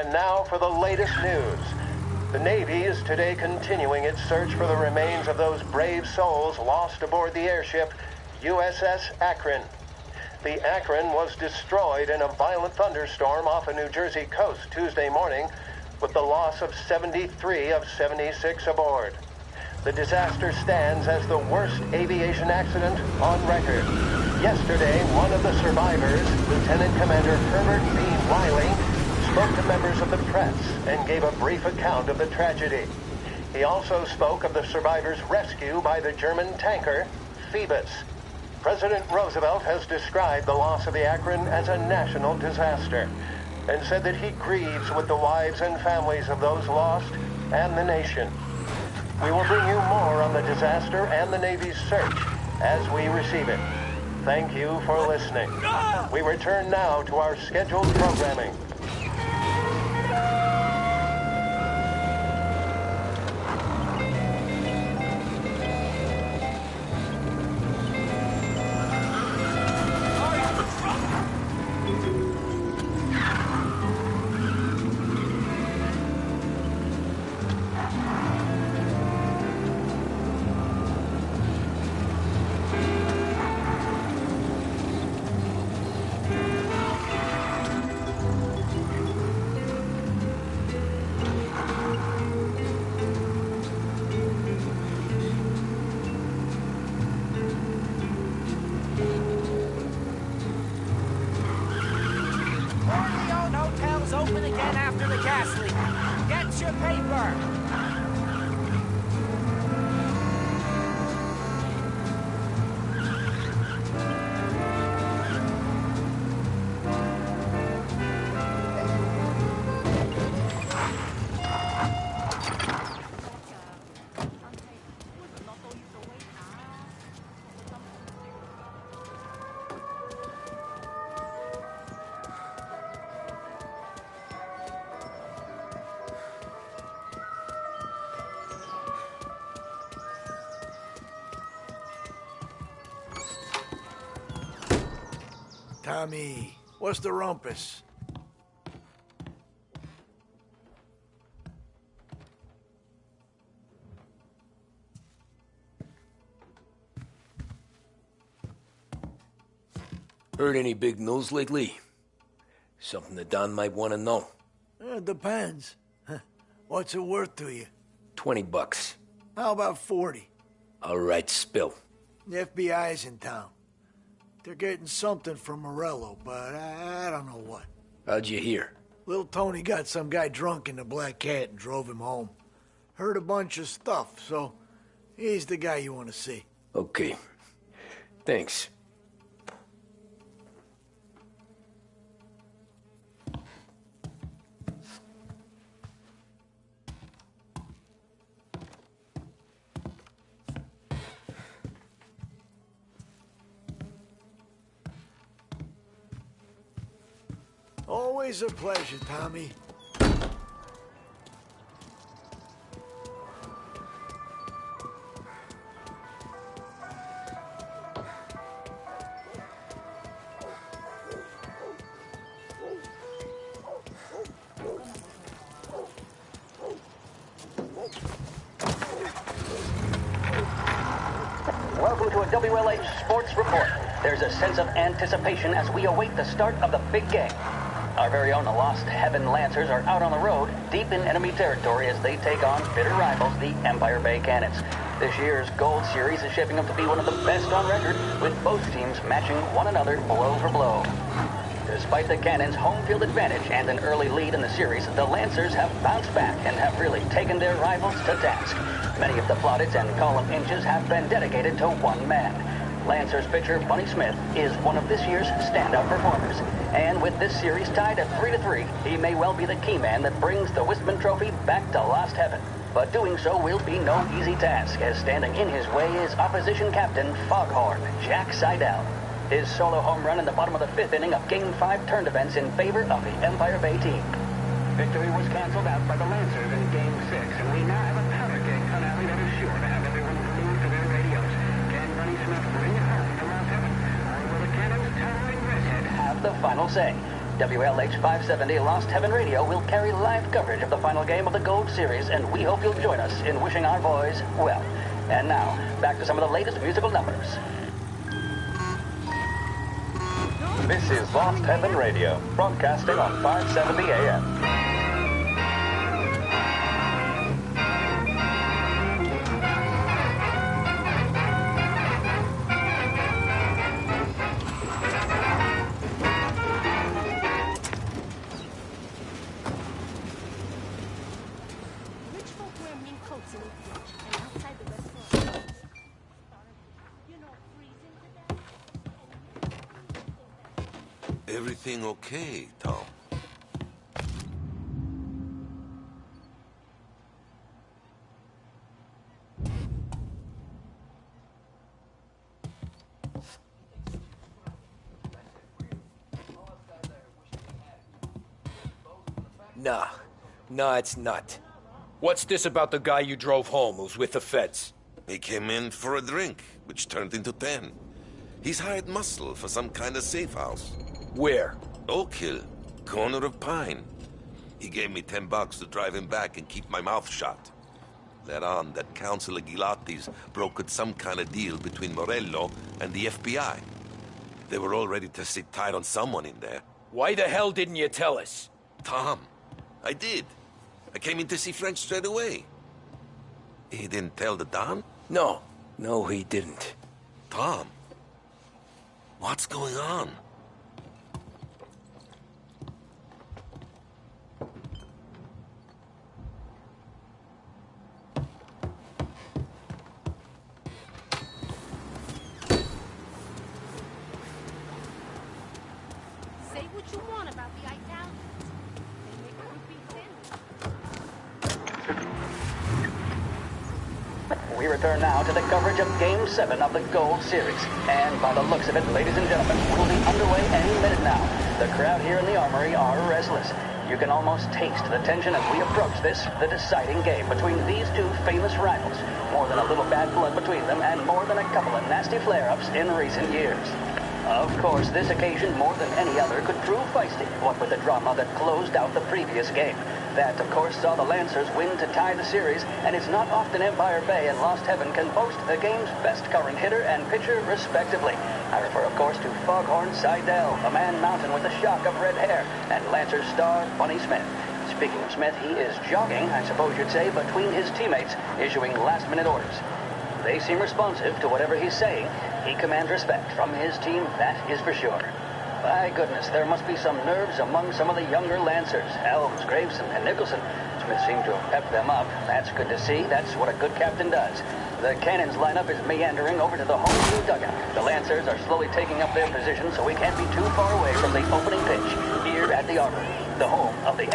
And now for the latest news. The Navy is today continuing its search for the remains of those brave souls lost aboard the airship USS Akron. The Akron was destroyed in a violent thunderstorm off the New Jersey coast Tuesday morning, with the loss of 73 of 76 aboard. The disaster stands as the worst aviation accident on record. Yesterday, one of the survivors, Lieutenant Commander Herbert B. Wiley, spoke to members of the press and gave a brief account of the tragedy. He also spoke of the survivors' rescue by the German tanker, Phoebus. President Roosevelt has described the loss of the Akron as a national disaster and said that he grieves with the wives and families of those lost and the nation. We will bring you more on the disaster and the Navy's search as we receive it. Thank you for listening. We return now to our scheduled programming. Open again after the gas leak. Get your paper. Tommy, what's the rumpus? Heard any big news lately? Something that Don might want to know. Depends. What's it worth to you? $20. How about 40? All right, spill. The FBI's in town. They're getting something from Morello, but I don't know what. How'd you hear? Little Tony got some guy drunk in the Black Cat and drove him home. Heard a bunch of stuff, so he's the guy you want to see. Okay. Thanks. Always a pleasure, Tommy. Welcome to a WLH Sports Report. There's a sense of anticipation as we await the start of the big game. Our very own Lost Heaven Lancers are out on the road, deep in enemy territory as they take on bitter rivals, the Empire Bay Cannons. This year's Gold Series is shaping up to be one of the best on record, with both teams matching one another blow for blow. Despite the Cannons' home field advantage and an early lead in the series, the Lancers have bounced back and have really taken their rivals to task. Many of the plaudits and column inches have been dedicated to one man. Lancers pitcher Bunny Smith is one of this year's standout performers. And with this series tied at 3-3, he may well be the key man that brings the Wistman Trophy back to Lost Heaven. But doing so will be no easy task, as standing in his way is opposition captain Foghorn Jack Seidel. His solo home run in the bottom of the fifth inning of Game 5 turned events in favor of the Empire Bay team. Victory was canceled out by the Lancers in Game 6, and we now have a powder keg finale that is sure to have everyone glued to their radios. Can Bunny Smith bring it home to Lost Heaven, or will the Cannons' towering redhead have the final say? WLH 570 Lost Heaven Radio will carry live coverage of the final game of the Gold Series, and we hope you'll join us in wishing our boys well. And now, back to some of the latest musical numbers. This is Lost Heaven Radio, broadcasting on 570 AM. Everything okay, Tom? Nah, it's not. What's this about the guy you drove home who's with the feds? He came in for a drink, which turned into 10. He's hired muscle for some kind of safe house. Where? Oak Hill, corner of Pine. He gave me $10 to drive him back and keep my mouth shut. Let on that Councilor Gilatti's brokered some kind of deal between Morello and the FBI. They were all ready to sit tight on someone in there. Why the hell didn't you tell us? Tom, I did. I came in to see Frank straight away. He didn't tell the Don? No, he didn't. Tom, what's going on? Say what you want about the Italians. They make groupie thin. We return now to the coverage of Game 7 of the Gold Series. And by the looks of it, ladies and gentlemen, we'll be underway any minute now. The crowd here in the Armory are restless. You can almost taste the tension as we approach this, the deciding game between these two famous rivals. More than a little bad blood between them, and more than a couple of nasty flare-ups in recent years. Of course, this occasion, more than any other, could prove feisty, what with the drama that closed out the previous game. That, of course, saw the Lancers win to tie the series, and it's not often Empire Bay and Lost Heaven can boast the game's best current hitter and pitcher, respectively. I refer, of course, to Foghorn Seidel, a man mountain with a shock of red hair, and Lancers star Bunny Smith. Speaking of Smith, he is jogging, I suppose you'd say, between his teammates, issuing last-minute orders. They seem responsive to whatever he's saying. He commands respect from his team, that is for sure. My goodness, there must be some nerves among some of the younger Lancers. Elms, Graveson, and Nicholson. Smith seemed to have pepped them up. That's good to see. That's what a good captain does. The Cannons lineup is meandering over to the home team dugout. The Lancers are slowly taking up their position, so we can't be too far away from the opening pitch here at the Armory, the home of the...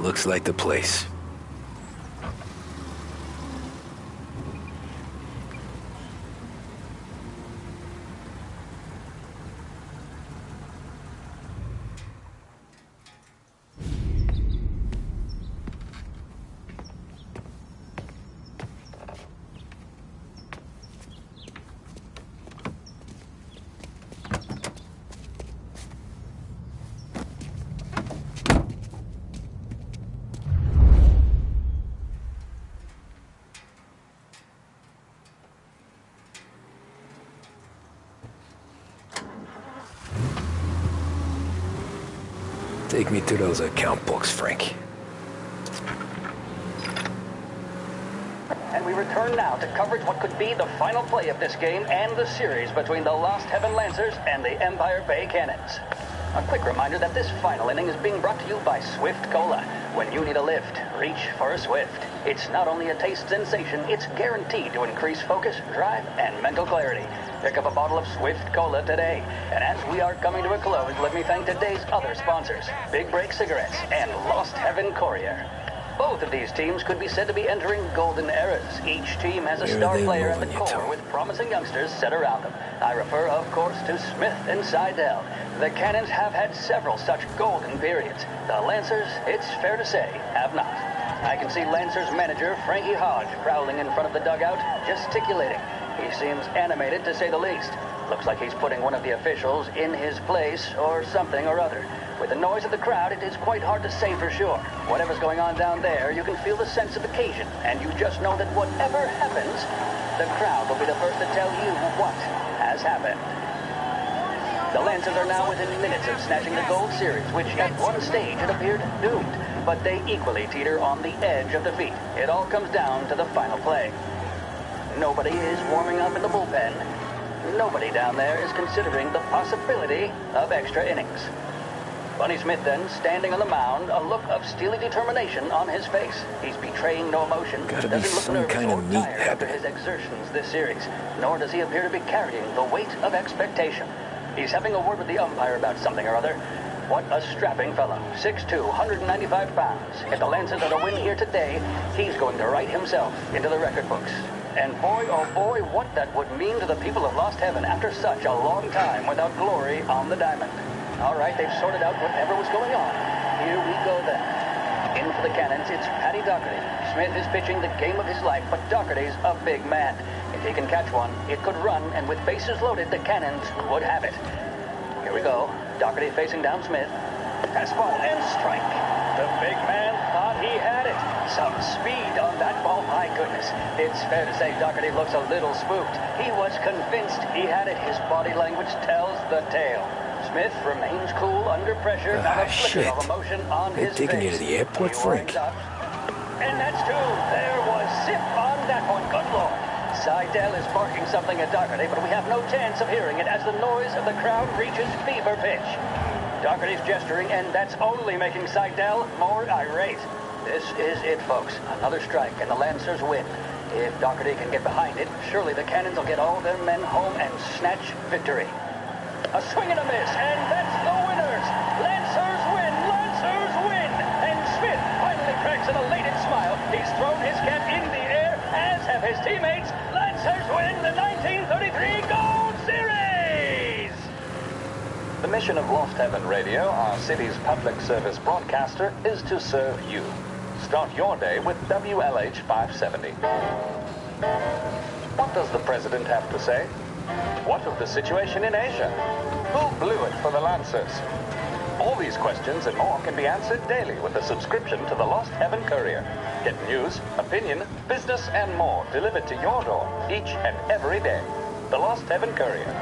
Looks like the place. Take me to those account books, Frank. And we return now to coverage what could be the final play of this game and the series between the Lost Heaven Lancers and the Empire Bay Cannons. A quick reminder that this final inning is being brought to you by Swift Cola. When you need a lift, reach for a Swift. It's not only a taste sensation, it's guaranteed to increase focus, drive, and mental clarity. Pick up a bottle of Swift Cola today. And as we are coming to a close, let me thank today's other sponsors, Big Break Cigarettes and Lost Heaven Courier. Both of these teams could be said to be entering golden eras. Each team has a star player at the core with promising youngsters set around them. I refer, of course, to Smith and Seidel. The Cannons have had several such golden periods. The Lancers, it's fair to say, have not. I can see Lancer's manager, Frankie Hodge, prowling in front of the dugout, gesticulating. He seems animated, to say the least. Looks like he's putting one of the officials in his place, or something or other. With the noise of the crowd, it is quite hard to say for sure. Whatever's going on down there, you can feel the sense of occasion, and you just know that whatever happens, the crowd will be the first to tell you what has happened. The Lancers are now within minutes of snatching the Gold Series, which at one stage had appeared doomed, but they equally teeter on the edge of defeat. It all comes down to the final play. Nobody is warming up in the bullpen. Nobody down there is considering the possibility of extra innings. Bunny Smith then, standing on the mound, a look of steely determination on his face. He's betraying no emotion, Gotta be doesn't look some nervous kind or of meat tired after happening. his exertions this series, nor does he appear to be carrying the weight of expectation. He's having a word with the umpire about something or other. What a strapping fellow. 6'2", 195 pounds. If the Lancers are to win here today, he's going to write himself into the record books. And boy, oh boy, what that would mean to the people of Lost Heaven after such a long time without glory on the diamond. All right, they've sorted out whatever was going on. Here we go then. In for the Cannons, it's Paddy Doherty. Smith is pitching the game of his life, but Doherty's a big man. If he can catch one, it could run, and with bases loaded, the Cannons would have it. Here we go. Doherty facing down Smith. Fastball and strike. The big man thought he had it. Some speed on that ball, my goodness. It's fair to say Doherty looks a little spooked. He was convinced he had it. His body language tells the tale. Smith remains cool under pressure, not a flicker of emotion on his face. They're taking you to the airport, Frank? And that's two. There was zip on that one. Good Lord. Seidel is barking something at Doherty, but we have no chance of hearing it as the noise of the crowd reaches fever pitch. Doherty's gesturing, and that's only making Seidel more irate. This is it, folks. Another strike, and the Lancers win. If Doherty can get behind it, surely the Cannons will get all their men home and snatch victory. A swing and a miss, and that's the winners! Lancers win! Lancers win! And Smith finally cracks an elated smile. He's thrown his cap in the air, as have his teammates. Lancers win the 1933 Gold Series! The mission of Lost Heaven Radio, our city's public service broadcaster, is to serve you. Start your day with WLH 570. What does the president have to say? What of the situation in Asia? Who blew it for the Lancers? All these questions and more can be answered daily with a subscription to the Lost Heaven Courier. Get news, opinion, business, and more delivered to your door each and every day. The Lost Heaven Courier.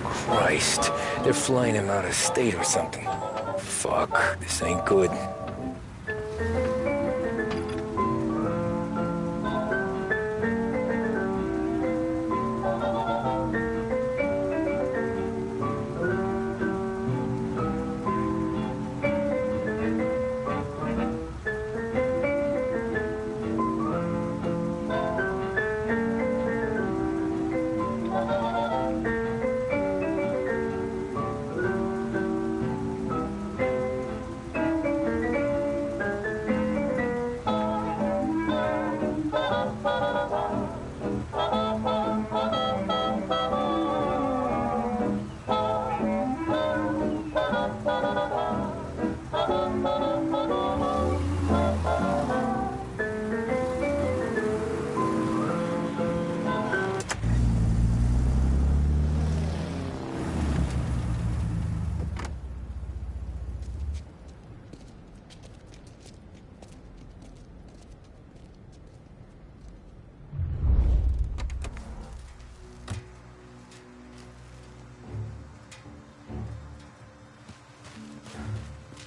Christ, they're flying him out of state or something. Fuck, this ain't good.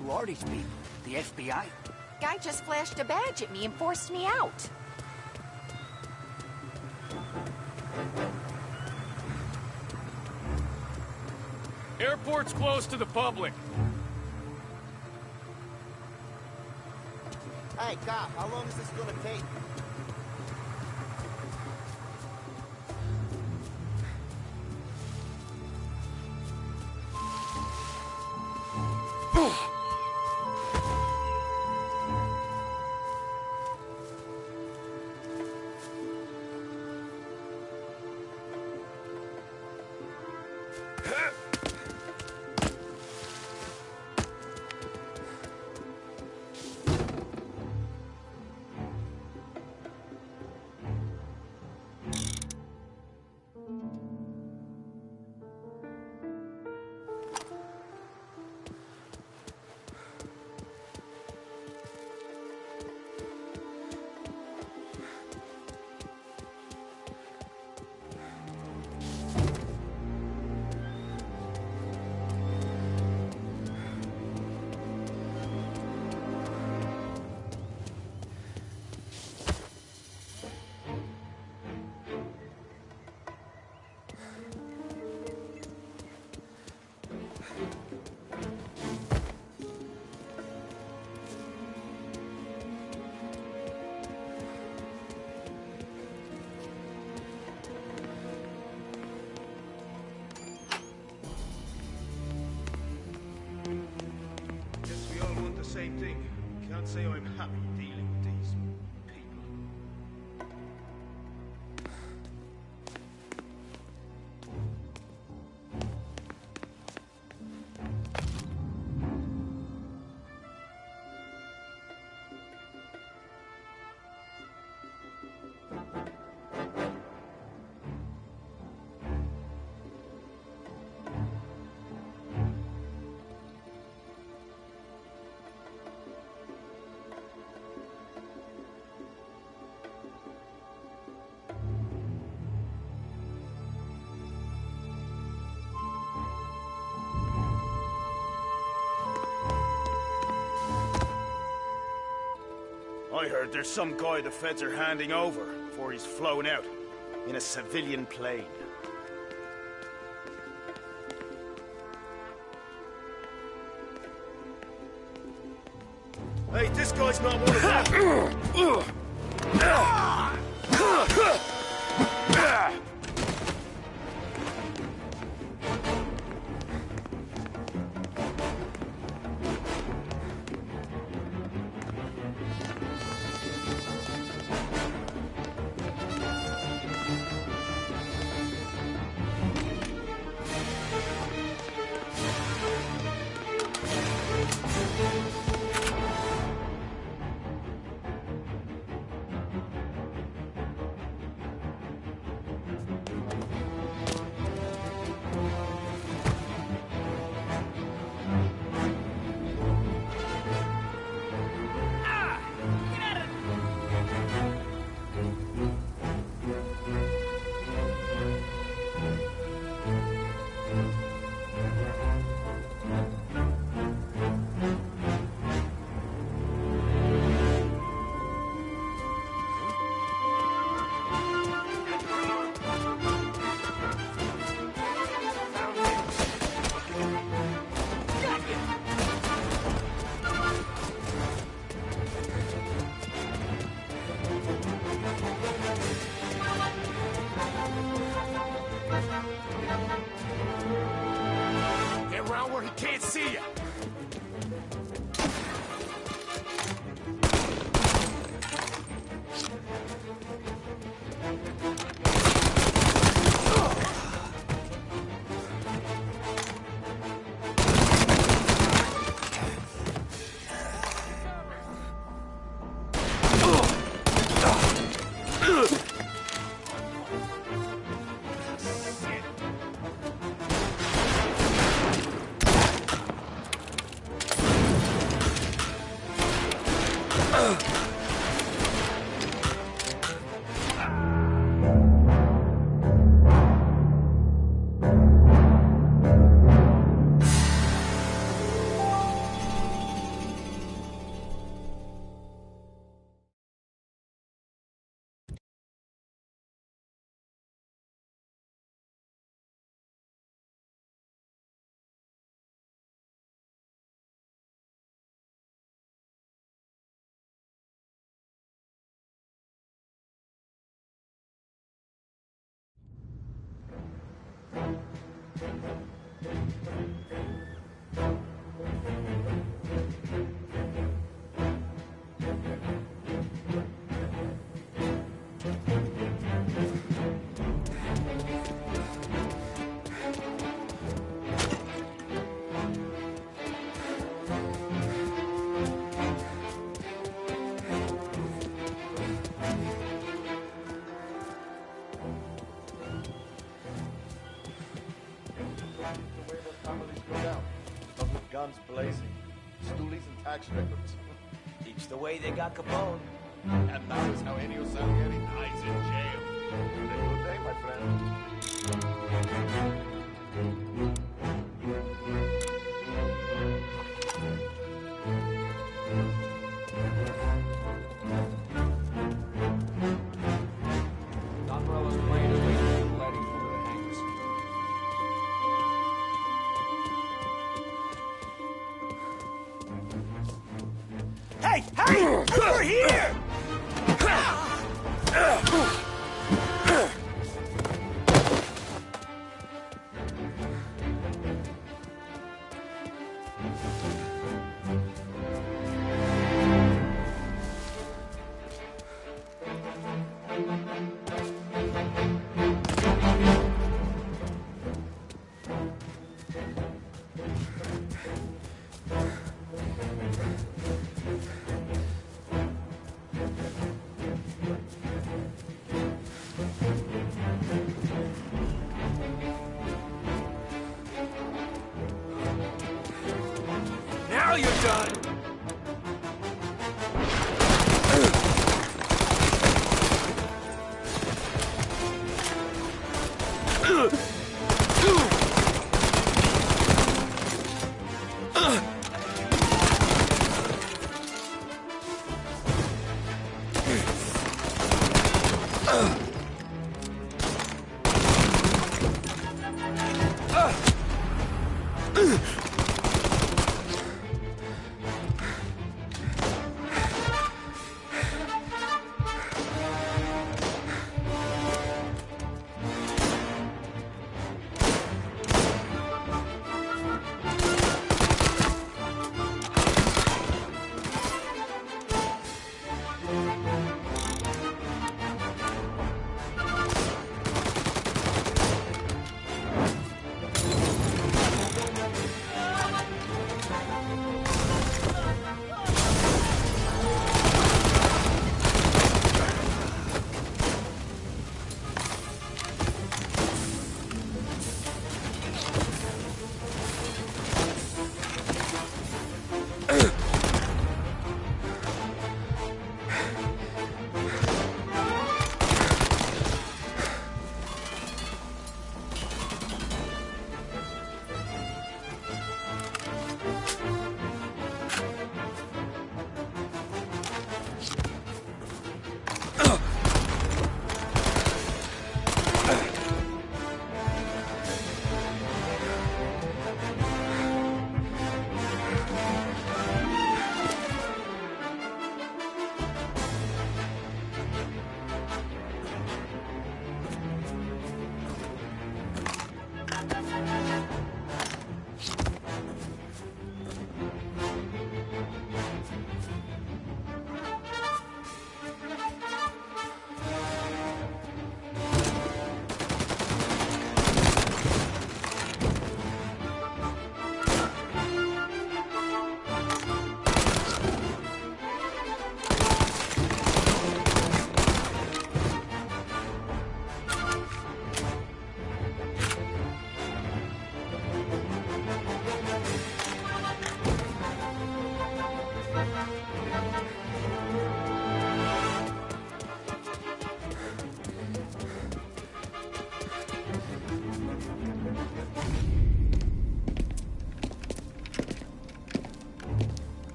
Who are these people? The FBI? Guy just flashed a badge at me and forced me out. Airport's closed to the public. Hey, cop, how long is this gonna take? same thing. Can't say I'm happy dealing with these people. I heard there's some guy the feds are handing over before he's flown out in a civilian plane. Hey, this guy's not one of them. Guns blazing, stoolies and tax records. Each the way they got Capone. And that is how Ennio Salieri dies in jail. Have a good day, my friend. Don Morello's playing his way through the lighting for the hangers. Hey! Hey! Over here! you're done!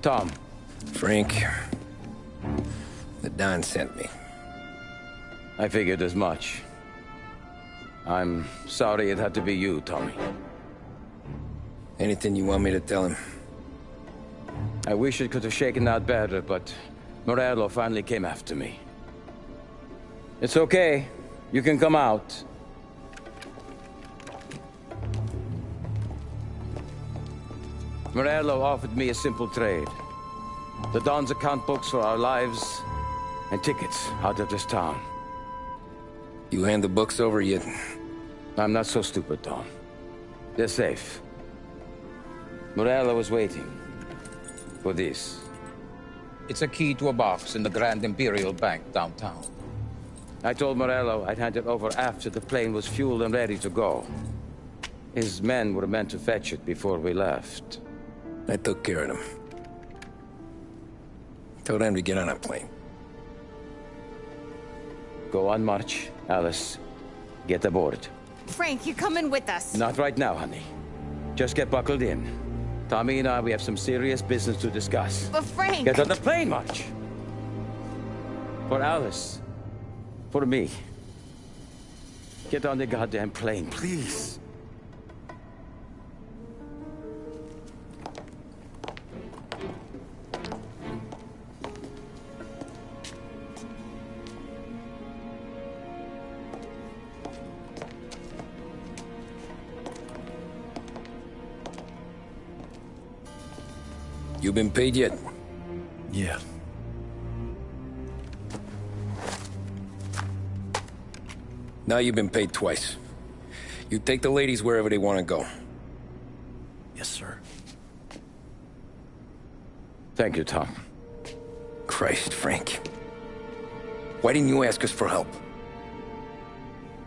Tom. Frank. The Don sent me. I figured as much. I'm sorry it had to be you, Tommy. Anything you want me to tell him? I wish it could have shaken out better, but Morello finally came after me. It's okay. You can come out. Morello offered me a simple trade. The Don's account books for our lives and tickets out of this town. You hand the books over yet? I'm not so stupid, Don. They're safe. Morello was waiting for this. It's a key to a box in the Grand Imperial Bank downtown. I told Morello I'd hand it over after the plane was fueled and ready to go. His men were meant to fetch it before we left. I took care of them. Told them to get on a plane. Go on, March. Alice, get aboard. Frank, you're coming with us. Not right now, honey. Just get buckled in. Tommy and I, we have some serious business to discuss. But Frank... Get on the plane, March! For Alice. For me. Get on the goddamn plane, please. You been paid yet? Yeah. Now you've been paid twice. You take the ladies wherever they want to go. Yes, sir. Thank you, Tom. Christ, Frank. Why didn't you ask us for help?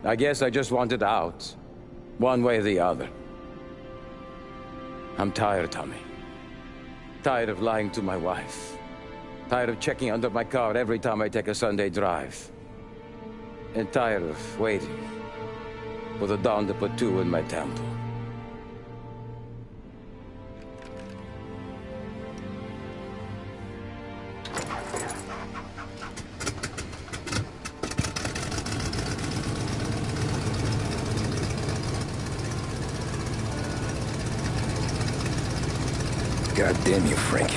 I guess I just wanted out. One way or the other. I'm tired, Tommy. Tired of lying to my wife. Tired of checking under my car every time I take a Sunday drive. And tired of waiting for the dawn to put two in my temple. God damn you, Frank.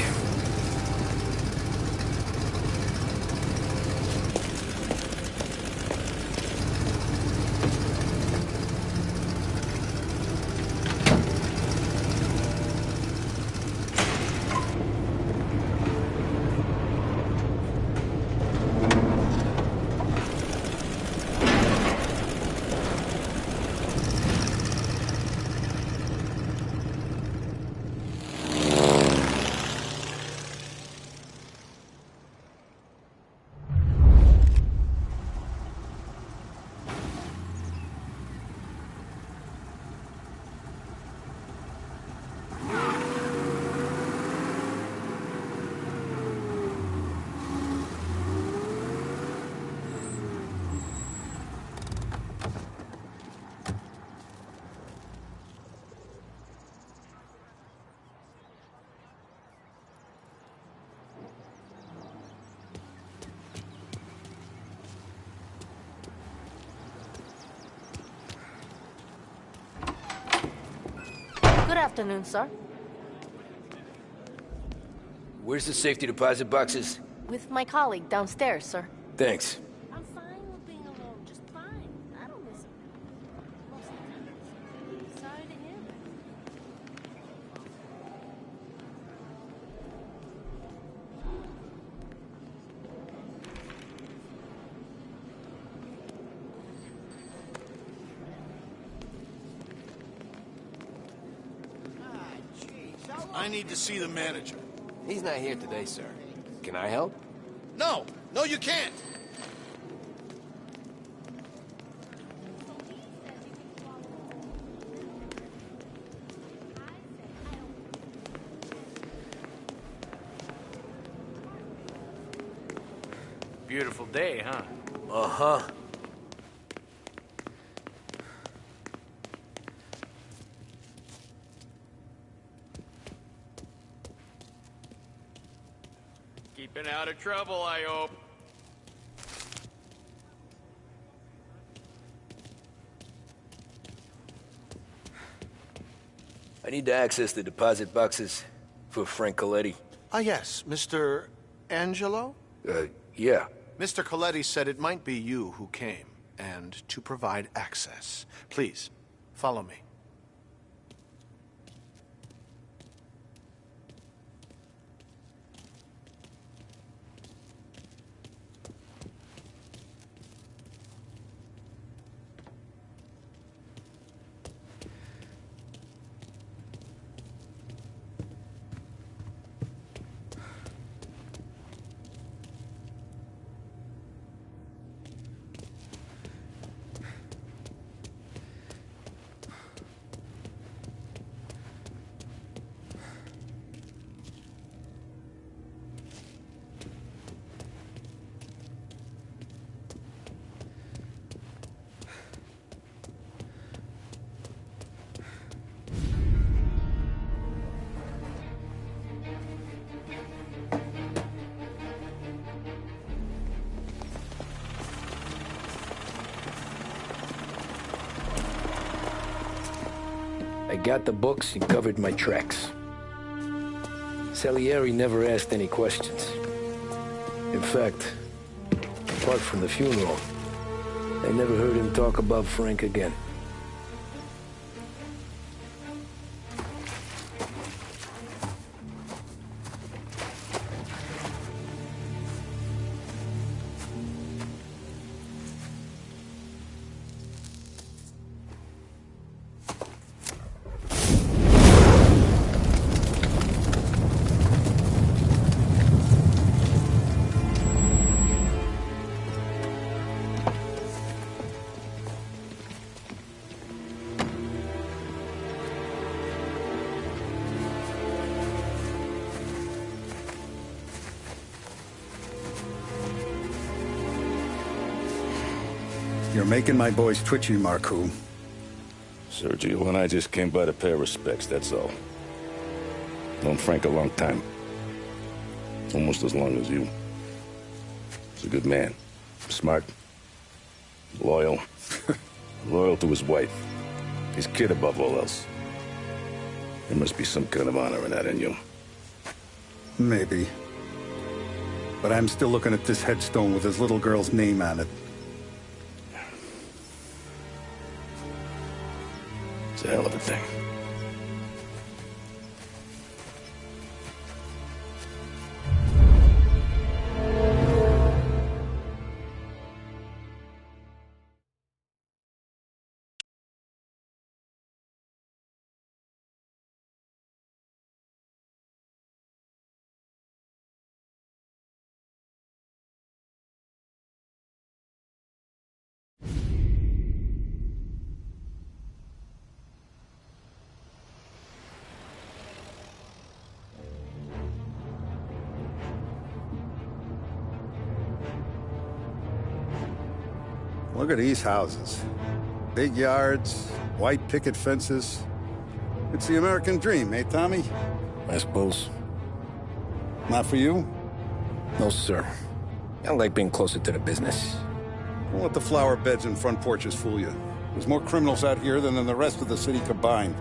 Good afternoon, sir. Where's the safety deposit boxes? With my colleague downstairs, sir. Thanks. I'm fine with being alone, just fine. I don't miss him. Most of the time. Sorry to hear that. I need to see the manager. He's not here today, sir. Can I help? No! No, you can't! Beautiful day, huh? Uh-huh. Keeping out of trouble, I hope. I need to access the deposit boxes for Frank Coletti. Ah, yes, Mr. Angelo? Yeah. Mr. Coletti said it might be you who came, and to provide access. Please, follow me. I got the books and covered my tracks. Salieri never asked any questions. In fact, apart from the funeral, I never heard him talk about Frank again. You're making my boys twitchy, Marku. Sergio and I just came by to pay our respects, that's all. Known Frank a long time. Almost as long as you. He's a good man. Smart. Loyal. Loyal to his wife. His kid above all else. There must be some kind of honor in that in you. Maybe. But I'm still looking at this headstone with his little girl's name on it. It's a hell of a thing. Look at these houses. Big yards, white picket fences. It's the American dream, eh, Tommy? I suppose. Not for you? No, sir. I like being closer to the business. Don't let the flower beds and front porches fool you. There's more criminals out here than in the rest of the city combined.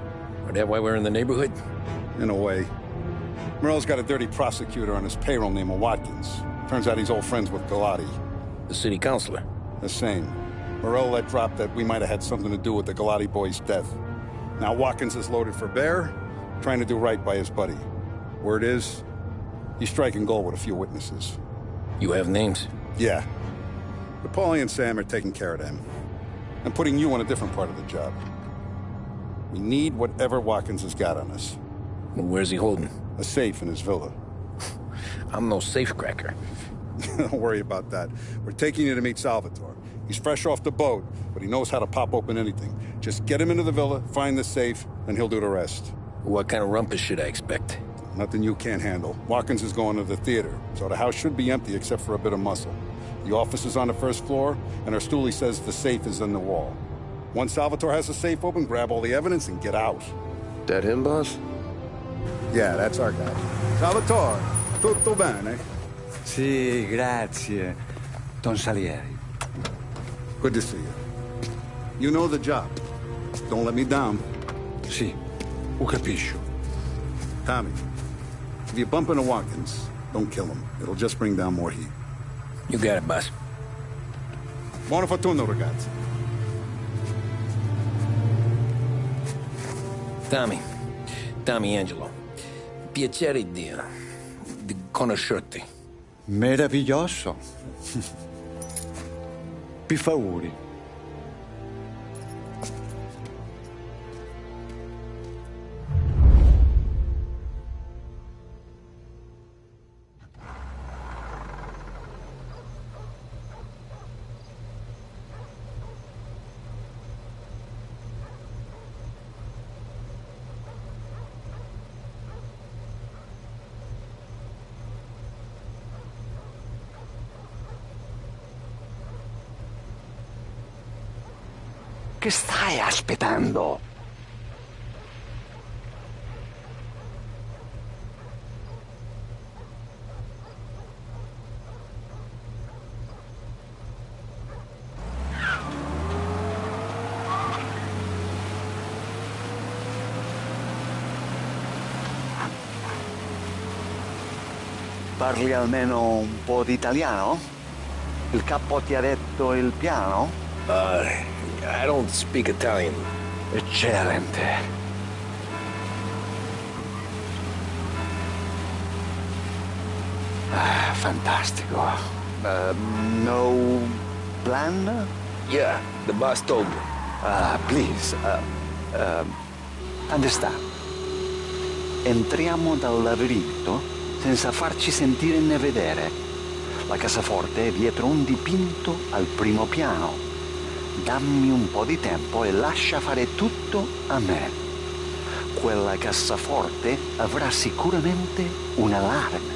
Is that why we're in the neighborhood? In a way. Merle's got a dirty prosecutor on his payroll named Watkins. Turns out he's old friends with Galati. The city councilor? The same. Morello let drop that we might have had something to do with the Galati boy's death. Now Watkins is loaded for bear, trying to do right by his buddy. Word is, he's striking gold with a few witnesses. You have names? Yeah. But Paulie and Sam are taking care of them. I'm putting you on a different part of the job. We need whatever Watkins has got on us. Well, where's he holding? A safe in his villa. I'm no safecracker. Don't worry about that. We're taking you to meet Salvatore. He's fresh off the boat, but he knows how to pop open anything. Just get him into the villa, find the safe, and he'll do the rest. What kind of rumpus should I expect? Nothing you can't handle. Watkins is going to the theater, so the house should be empty except for a bit of muscle. The office is on the first floor, and our stoolie says the safe is in the wall. Once Salvatore has the safe open, grab all the evidence and get out. That him, boss? Yeah, that's our guy. Salvatore, tutto bene? Sì, grazie, Don Salieri. Good to see you. You know the job. Don't let me down. Sì, ho capisco. Tommy, if you bump into Watkins, don't kill him. It'll just bring down more heat. You got it, boss. Buona fortuna, ragazzi. Tommy Angelo. Piacere di conoscerti. Meraviglioso. Per favore. Che stai aspettando? Parli almeno un po' di italiano? Il capo ti ha detto il piano? I don't speak Italian. Eccellente. Fantastico. No plan? Yeah, the boss told me. Please, understand. Entriamo dal labirinto senza farci sentire né vedere. La cassaforte è dietro un dipinto al primo piano. Dammi un po' di tempo e lascia fare tutto a me. Quella cassaforte avrà sicuramente un allarme.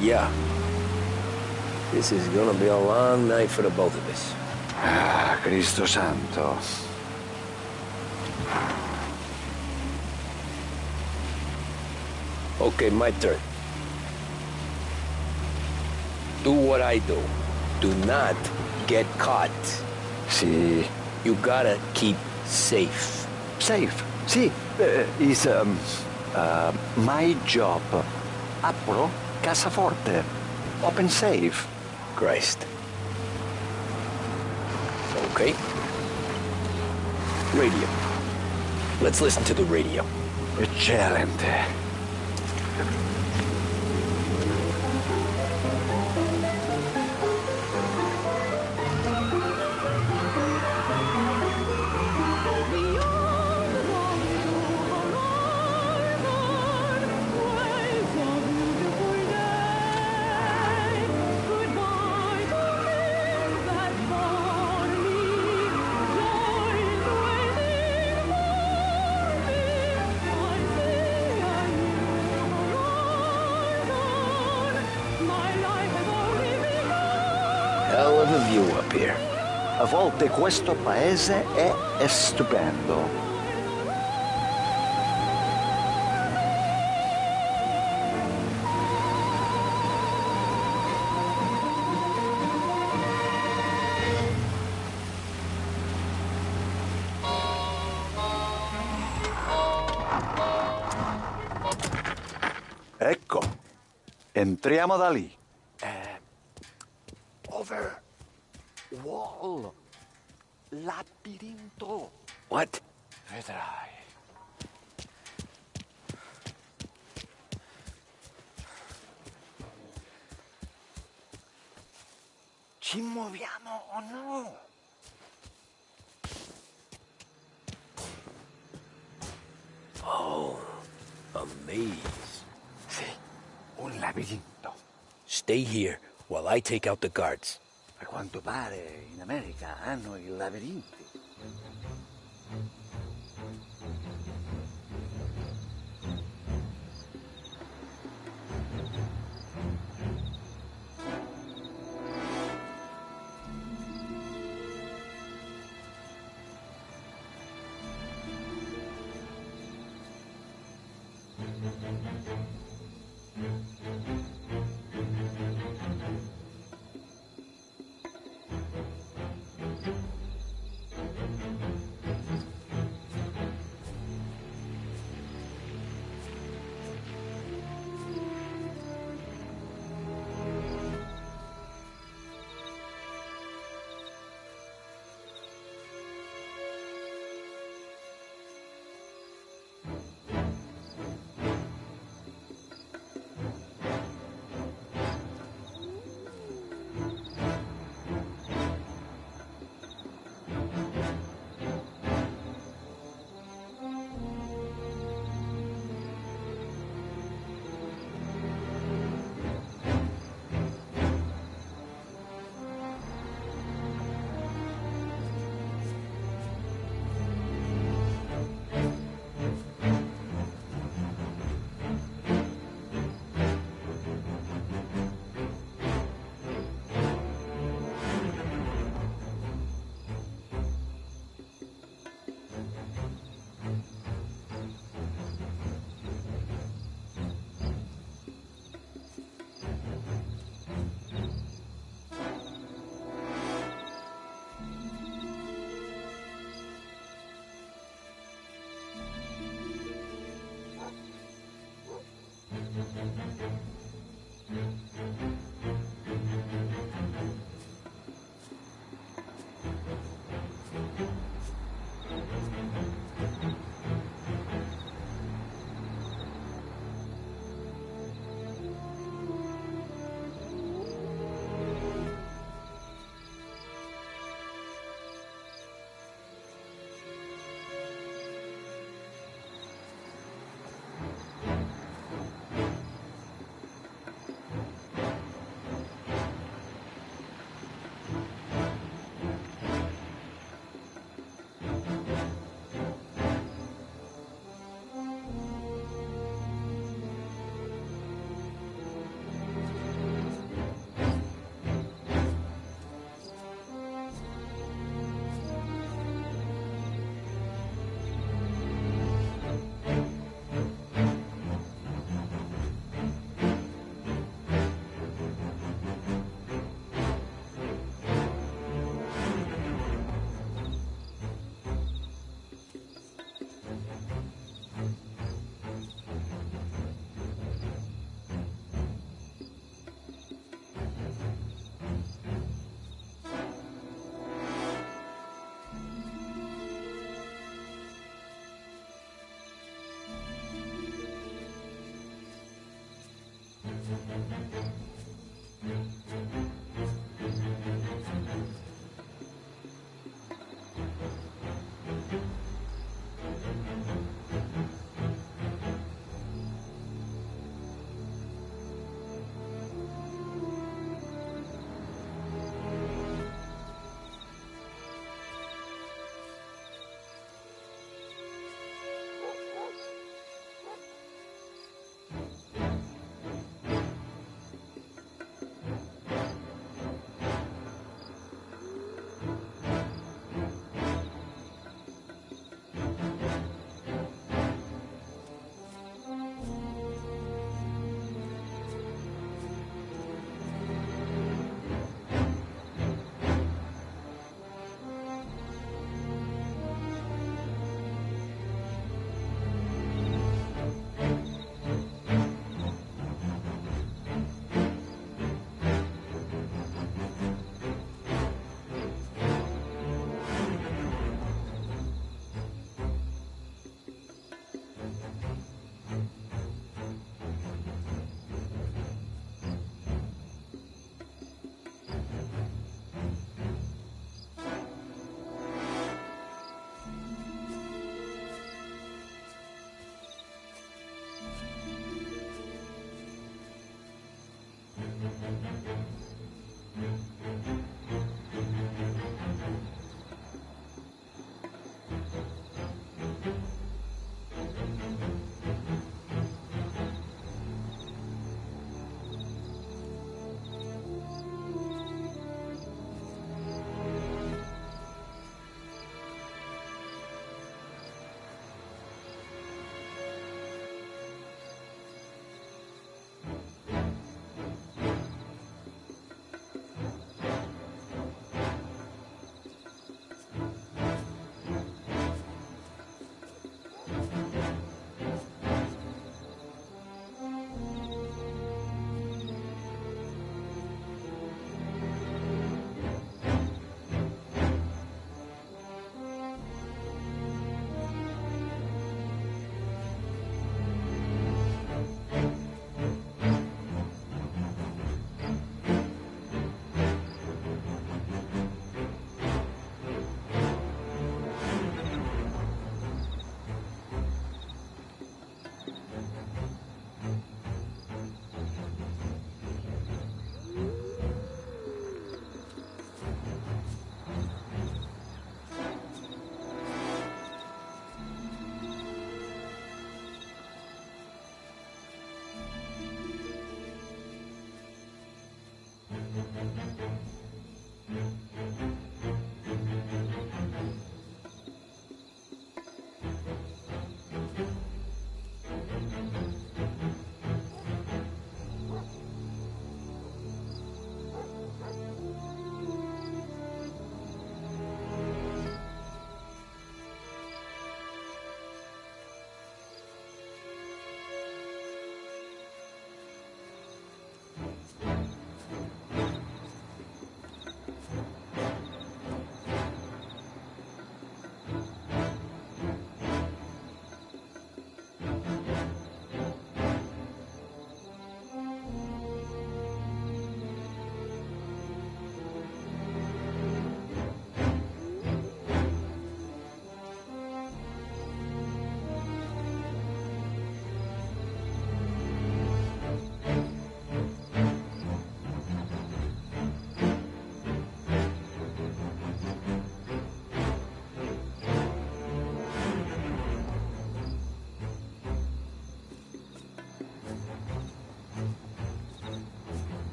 Yeah. This is gonna be a long night for the both of us. Ah, Cristo Santo. Okay, my turn. Do what I do. Do not get caught. Sì. You gotta keep safe. Safe? Sì. Is my job. Apro cassaforte. Open safe. Christ. Okay. Radio. Let's listen to the radio. Eccellente. Hell of a view up here. A volte questo paese è stupendo. Ecco, entriamo da lì. Over. Wall. Labirinto. What? Vedrai. Ci muoviamo o no? Oh, a maze. Sì, un labirinto. Stay here while I take out the guards. A quanto pare in America hanno i labirinti.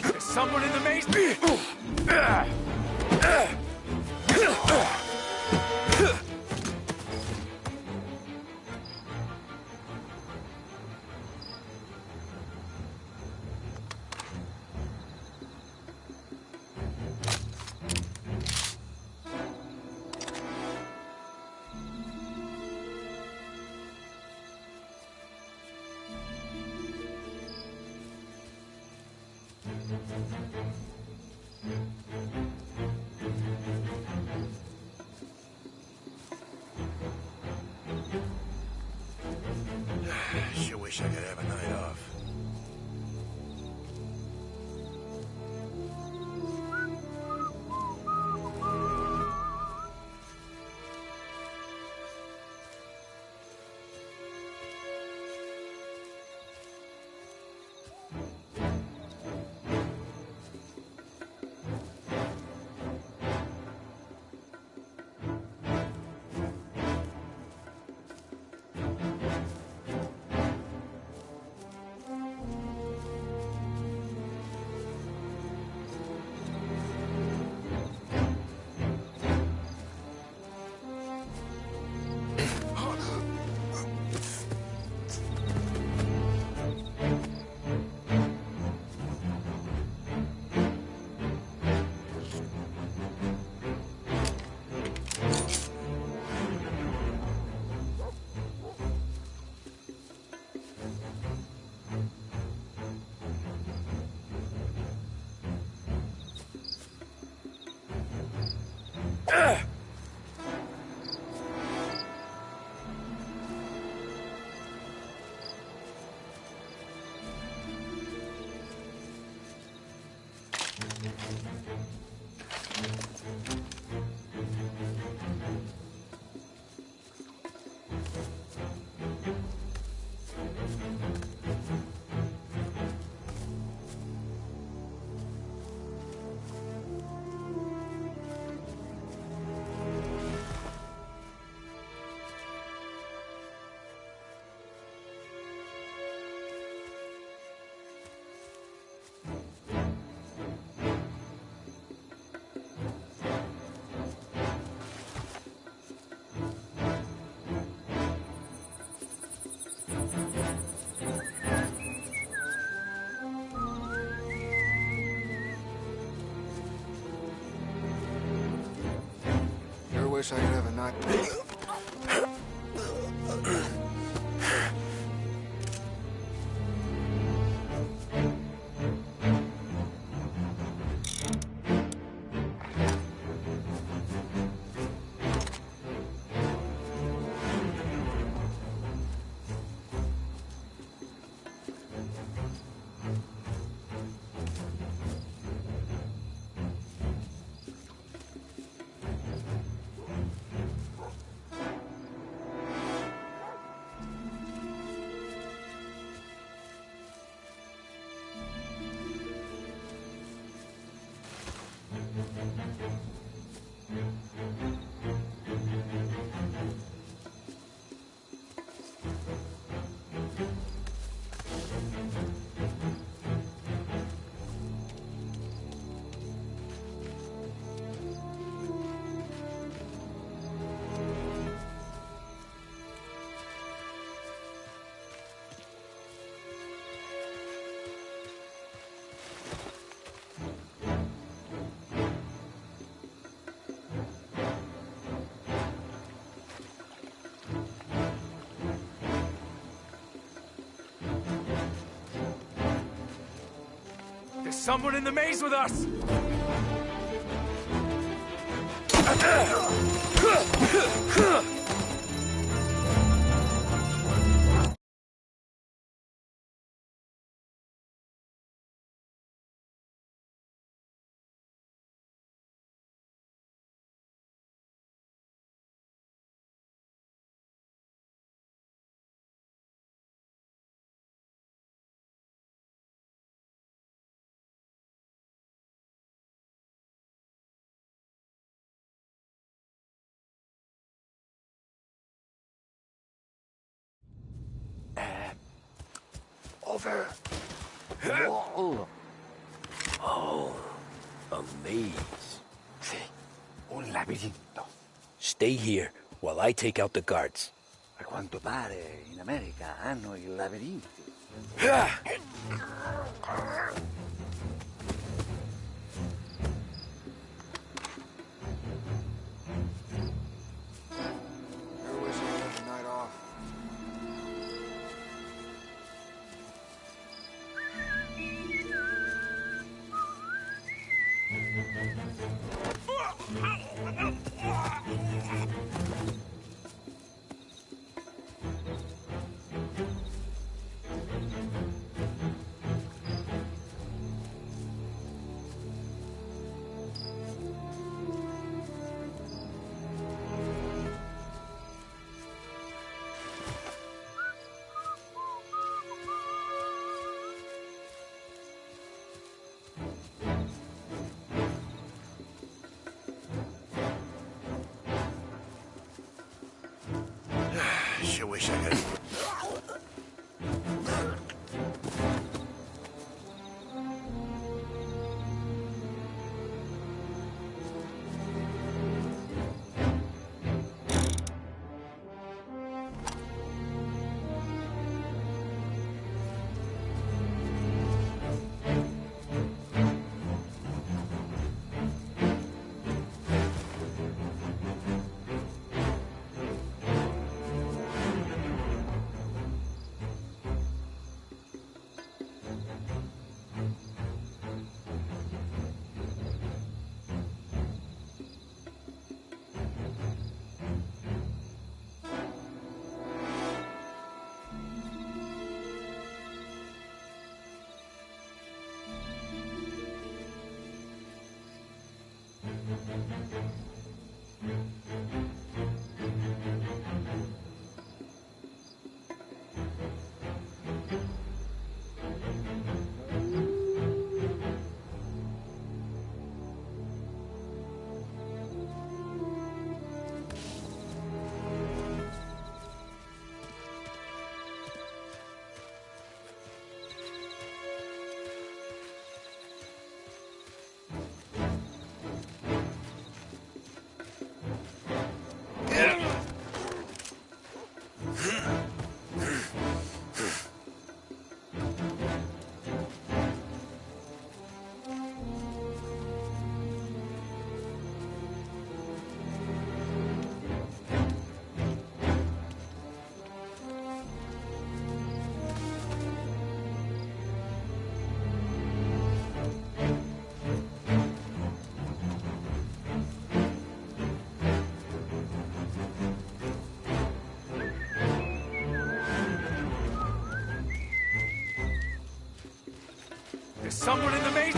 There's someone in the maze. Sure wish I could have a night off. Sure wish I could have a night. There's someone in the maze with us! over. Wall. Oh, a maze. Sì, un labirinto. Stay here while I take out the guards. A quanto pare in America hanno i labirinti. Sure wish I could. There's someone in the maze.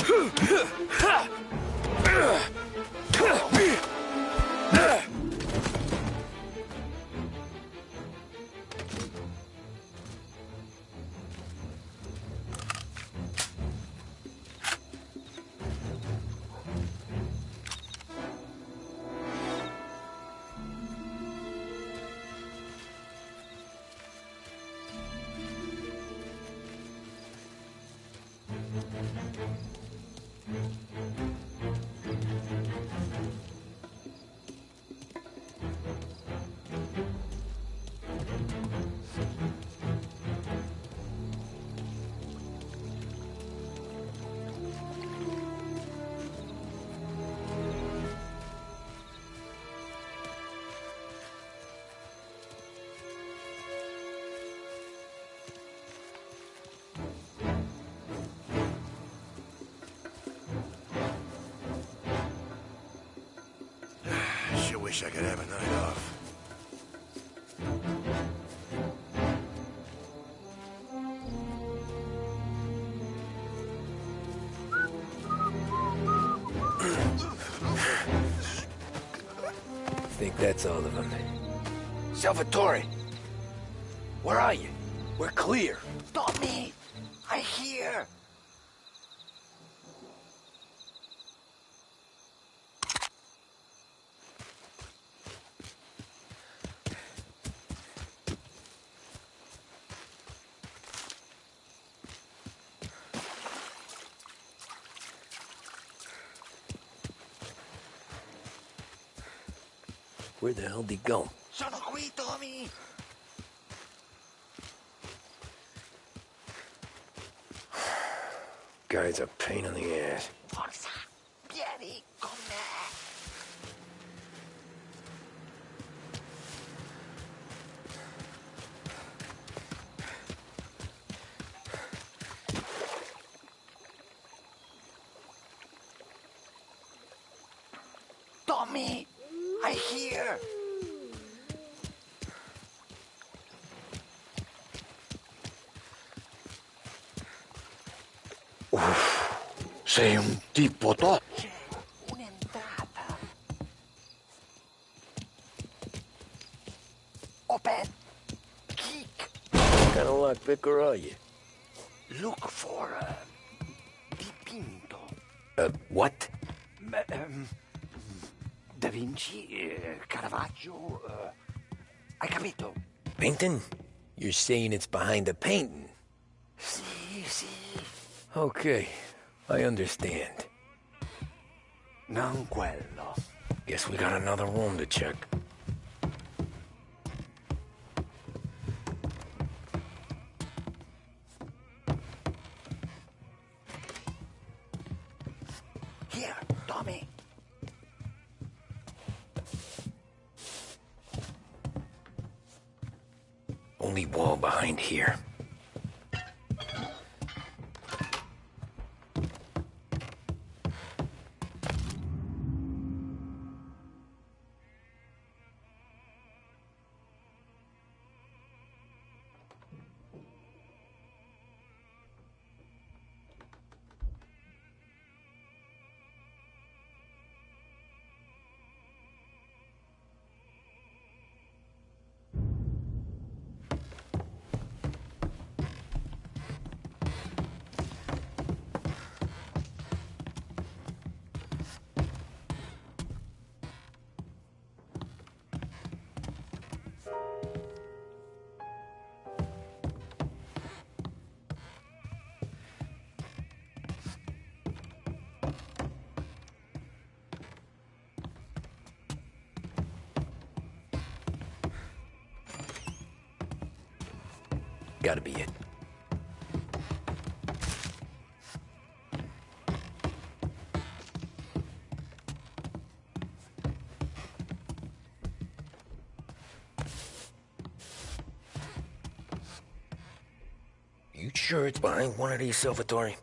Sure wish I could have a night off. Think that's all of them. Salvatore! Where are you? We're clear. Stop me! I hear! Where the hell'd he go? Sono qui, Tommy! Guy's a pain in the ass. Forza, vieni con me! Tommy, I hear. Sei un tipo to. C'è un'entrata. Open. Kick. What kind of lockpicker are you? Look for dipinto. What? Da Vinci, Caravaggio, hai capito? Painting? You're saying it's behind the painting? Sì, sì. Okay, I understand. Non quello. Guess we got another room to check. Here, Tommy. Only wall behind here. Gotta be it. You sure it's behind one of these, Salvatore?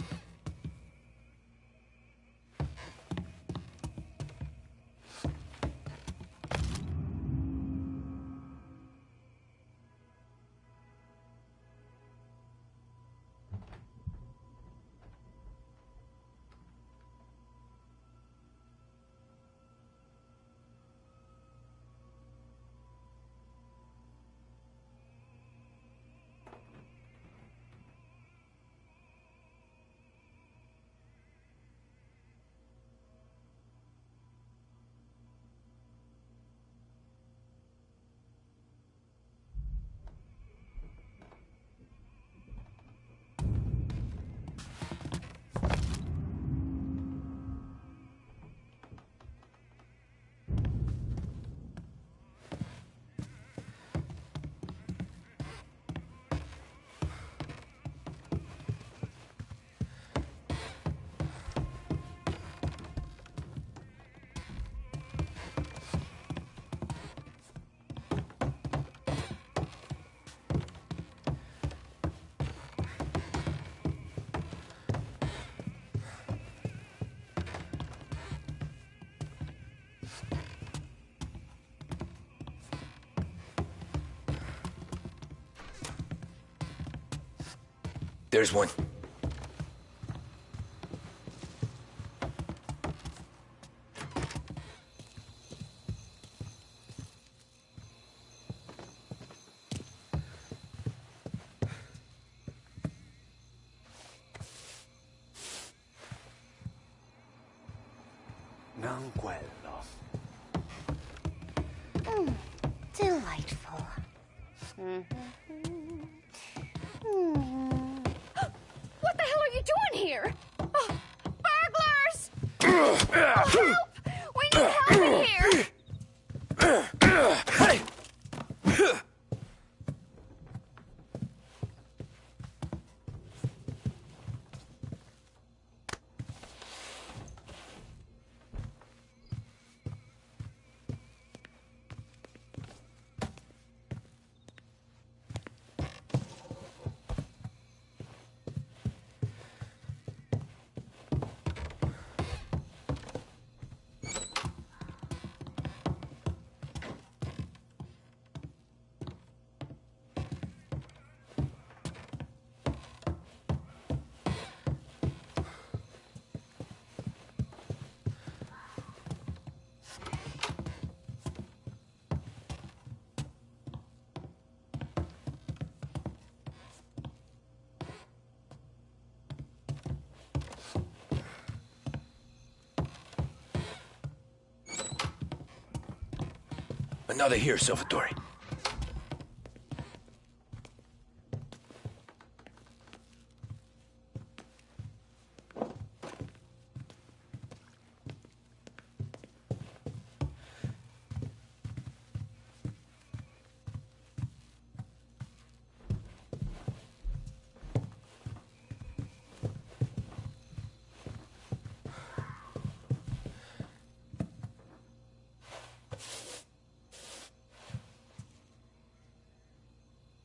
There's one. Non quello. Delightful. What the hell are you doing here? Oh, burglars! Oh, help! We need help in here! Another here, Salvatore.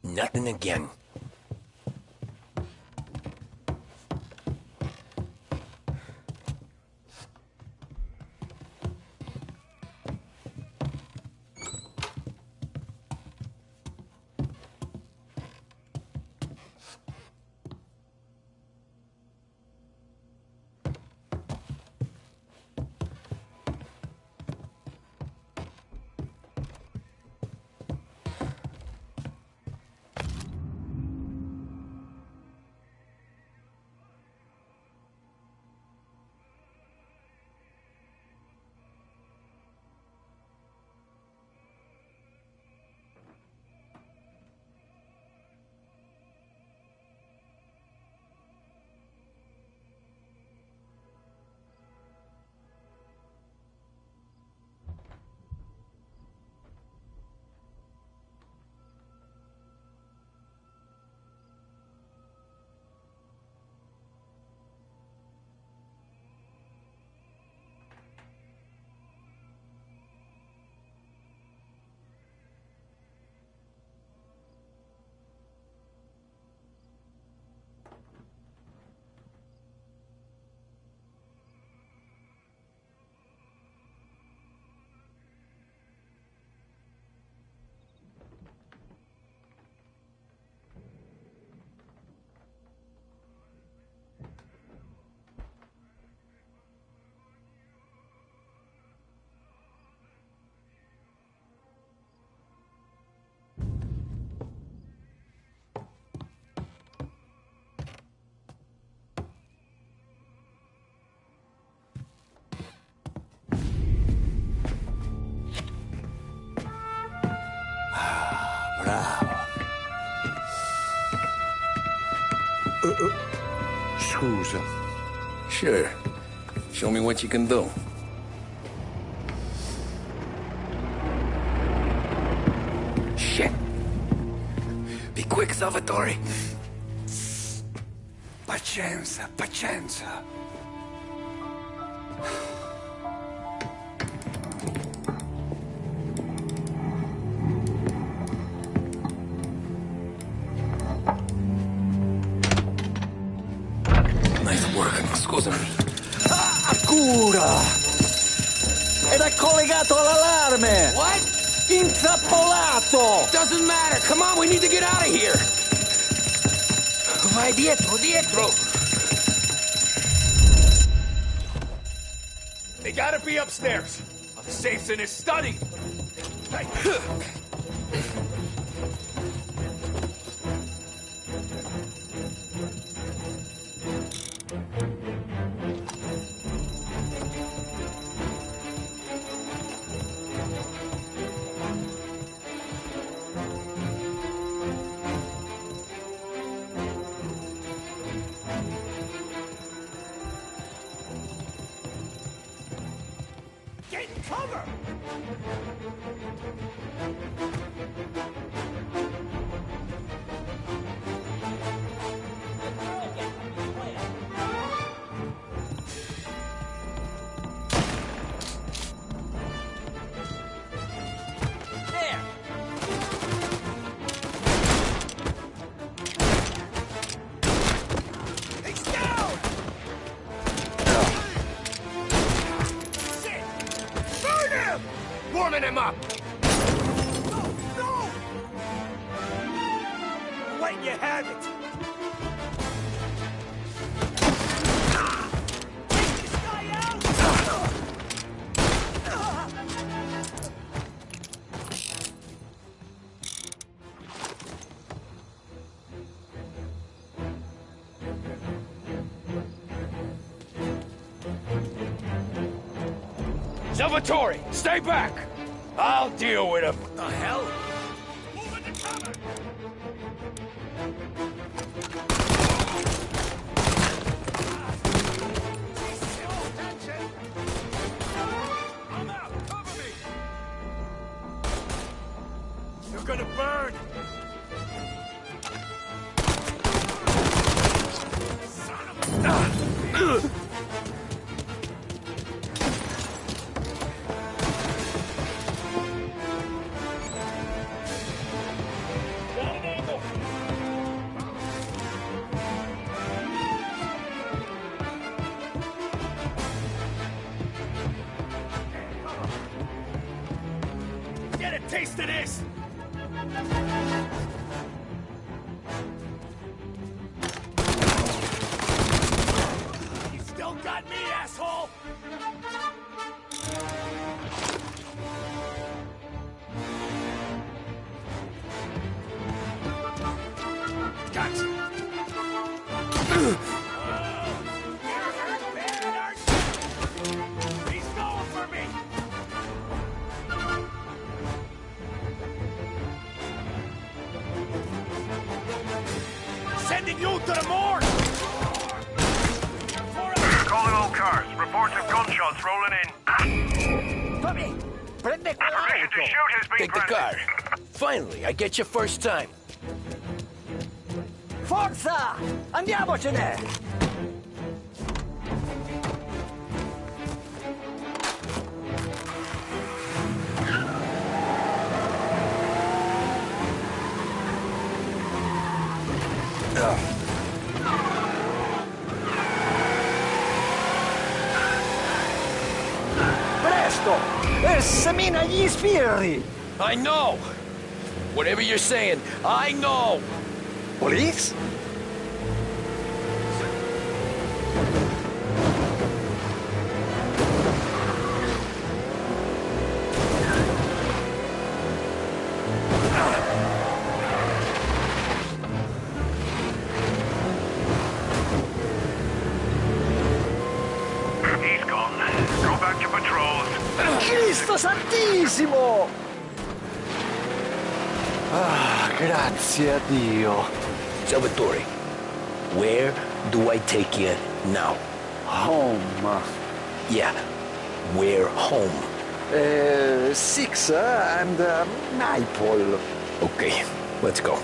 Nothing again. Scusa. Sure. Show me what you can do. Shit. Be quick, Salvatore. Pazienza, pazienza. Nice work. Scusami. Cura! Ed è collegato all'allarme! What? Intrappolato! Doesn't matter. Come on, we need to get out of here. Vai dietro, dietro. They gotta be upstairs. The safe's in his study. Hey. Get cover! Warming him up! No! When you have it! Take this guy out! Salvatore, stay back! I'll deal with him. What the hell? I'm out! Cover me! You're gonna burn! Get a taste of this! You still got me, asshole! Gotcha! You're hurt bad, aren't you? He's going for me! Sending you to the morgue! Calling all cars. Reports of gunshots rolling in. Tommy, prende Permission to shoot has been Take the car. Finally, I get you first time. Forza! Andiamocene! Presto! Semina gli sbirri! I know! Whatever you're saying, I know! Police? He's gone. Go back to patrols. Cristo santissimo! Ah, grazie a Dio. Salvatore, where do I take you now? Home. Yeah, where home? 6 and Maple. Okay, let's go.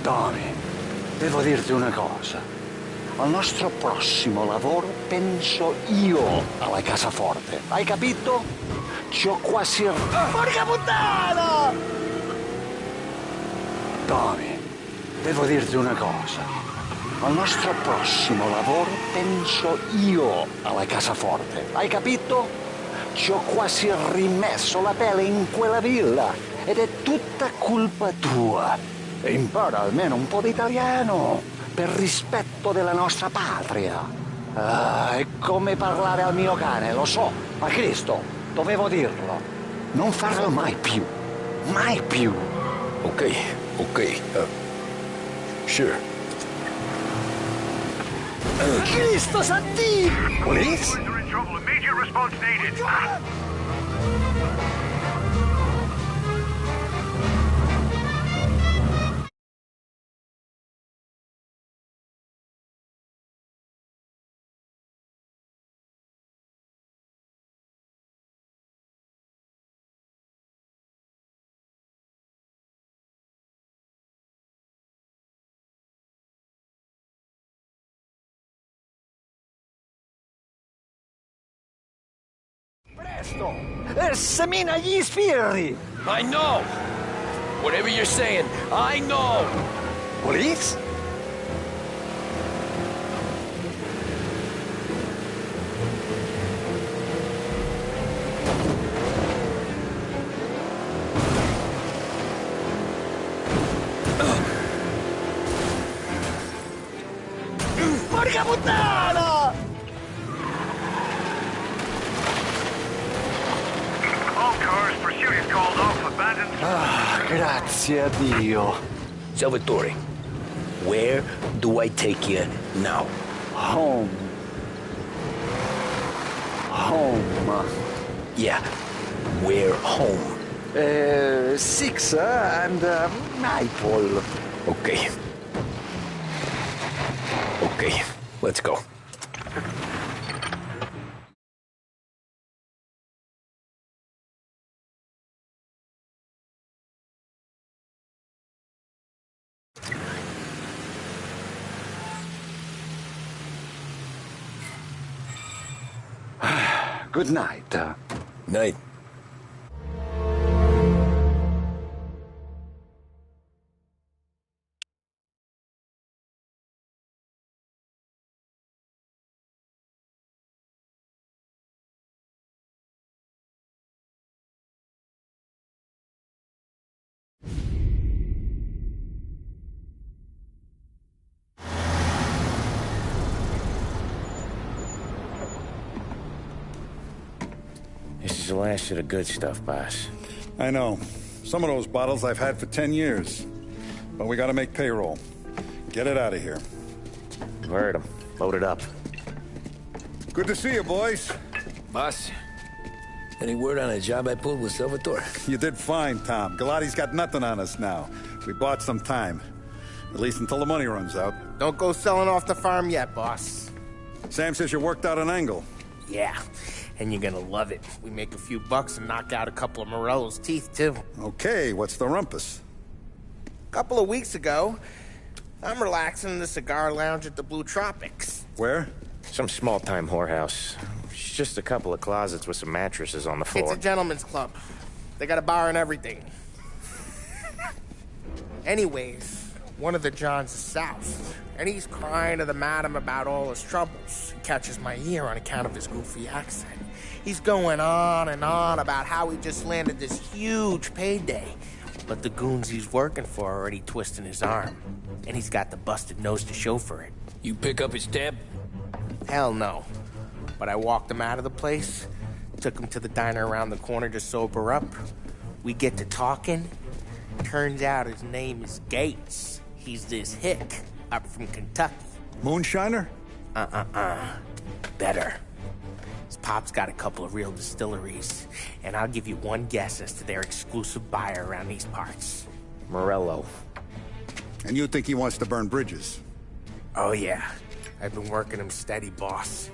Tony, devo dirti una cosa. Al nostro prossimo lavoro penso io alla cassaforte. Hai capito? Ci ho quasi... Porca puttana! Tony, devo dirti una cosa. Al nostro prossimo lavoro penso io alla cassaforte. Hai capito? Ci ho quasi rimesso la pelle in quella villa. Ed è tutta colpa tua. E impara almeno un po' di italiano. per rispetto della nostra patria. È come parlare al mio cane, lo so, ma Cristo, dovevo dirlo. Non farlo mai più. Mai più. Okay. Sure. Cristo santi! Police? Are in trouble. Immediate response needed. Presto! Semina gli sbirri! I know! Whatever you're saying, I know! Police? Porca puttana! All cars, pursuit is called off. Abandoned. Grazie a Dio. Salvatore, where do I take you now? Home. Home. Yeah, where home? 6 and Nightfall. Okay. Okay, let's go. Good night. Night. This is the last of the good stuff, boss. I know. Some of those bottles I've had for 10 years. But we gotta make payroll. Get it out of here. Heard him. Load it up. Good to see you, boys. Boss, any word on a job I pulled with Salvatore? You did fine, Tom. Galati's got nothing on us now. We bought some time. At least until the money runs out. Don't go selling off the farm yet, boss. Sam says you worked out an angle. Yeah, and you're gonna love it. We make a few bucks and knock out a couple of Morello's teeth, too. Okay, what's the rumpus? A couple of weeks ago, I'm relaxing in the cigar lounge at the Blue Tropics. Where? Some small-time whorehouse. It's just a couple of closets with some mattresses on the floor. It's a gentleman's club. They got a bar and everything. Anyways, one of the Johns is south, and he's crying to the madam about all his troubles. He catches my ear on account of his goofy accent. He's going on and on about how he just landed this huge payday, but the goons he's working for are already twisting his arm, and he's got the busted nose to show for it. You pick up his tab? Hell no. But I walked him out of the place, took him to the diner around the corner to sober up. We get to talking. Turns out his name is Gates. He's this hick up from Kentucky. Moonshiner? Better. His pop's got a couple of real distilleries, and I'll give you one guess as to their exclusive buyer around these parts. Morello. And you think he wants to burn bridges? Oh, yeah. I've been working him steady, boss.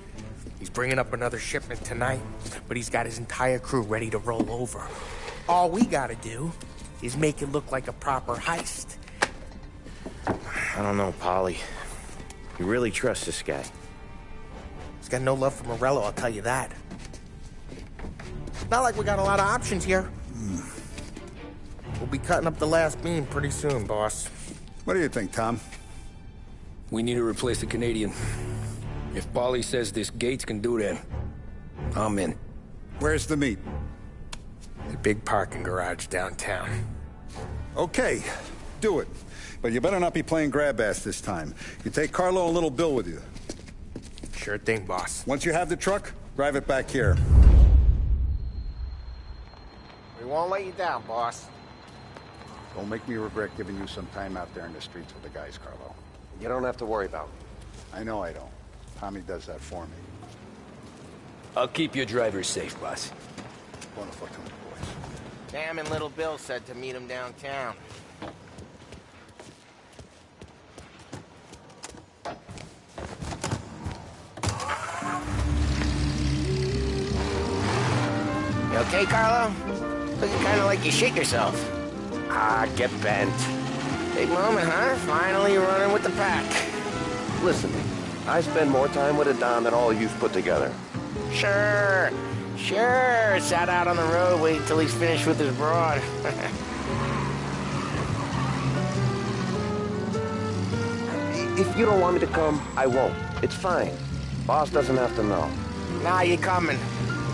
He's bringing up another shipment tonight, but he's got his entire crew ready to roll over. All we gotta do is make it look like a proper heist. I don't know, Polly. You really trust this guy? He's got no love for Morello, I'll tell you that. Not like we got a lot of options here. We'll be cutting up the last beam pretty soon, boss. What do you think, Tom? We need to replace the Canadian. If Polly says this Gates can do that, I'm in. Where's the meet? The big parking garage downtown. Okay. do it. But you better not be playing grab ass this time. You take Carlo and little Bill with you. Sure thing, boss. Once you have the truck, drive it back here. We won't let you down, boss. Don't make me regret giving you some time out there in the streets with the guys, Carlo. You don't have to worry about me. I know I don't. Tommy does that for me. I'll keep your drivers safe, boss. Wonderful, boys. Sam and little Bill said to meet him downtown. You okay, Carlo? Looking kind of like you shit yourself. Ah, get bent. Big moment, huh? Finally running with the pack. Listen, I spend more time with a Don than all you've put together. Sure. Sat out on the road, waiting till he's finished with his broad. If you don't want me to come, I won't. It's fine. Boss doesn't have to know. Nah, you're coming.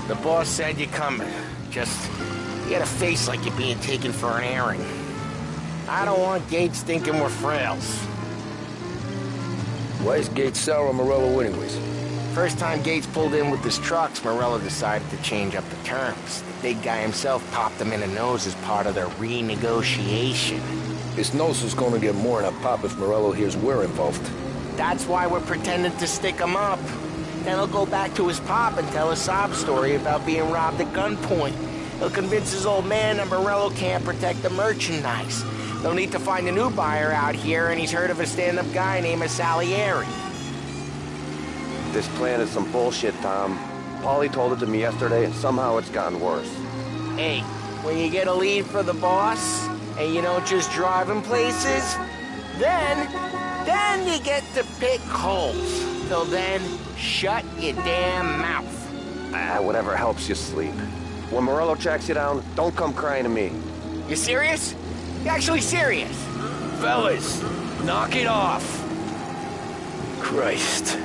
The boss said you're coming. Just, you got a face like you're being taken for an airing. I don't want Gates thinking we're frails. Why is Gates sour on Morello anyways? First time Gates pulled in with his trucks, Morello decided to change up the terms. The big guy himself popped him in the nose as part of their renegotiation. His nose is gonna get more in a pop if Morello hears we're involved. That's why we're pretending to stick him up. Then he'll go back to his pop and tell a sob story about being robbed at gunpoint. He'll convince his old man that Morello can't protect the merchandise. They'll need to find a new buyer out here, and he's heard of a stand-up guy named Salieri. This plan is some bullshit, Tom. Paulie told it to me yesterday, and somehow it's gotten worse. Hey, when you get a lead for the boss, and you don't just drive him places, then you get to pick holes. Till then, shut your damn mouth. Whatever helps you sleep. When Morello tracks you down, don't come crying to me. You serious? You actually serious? Fellas, knock it off. Christ.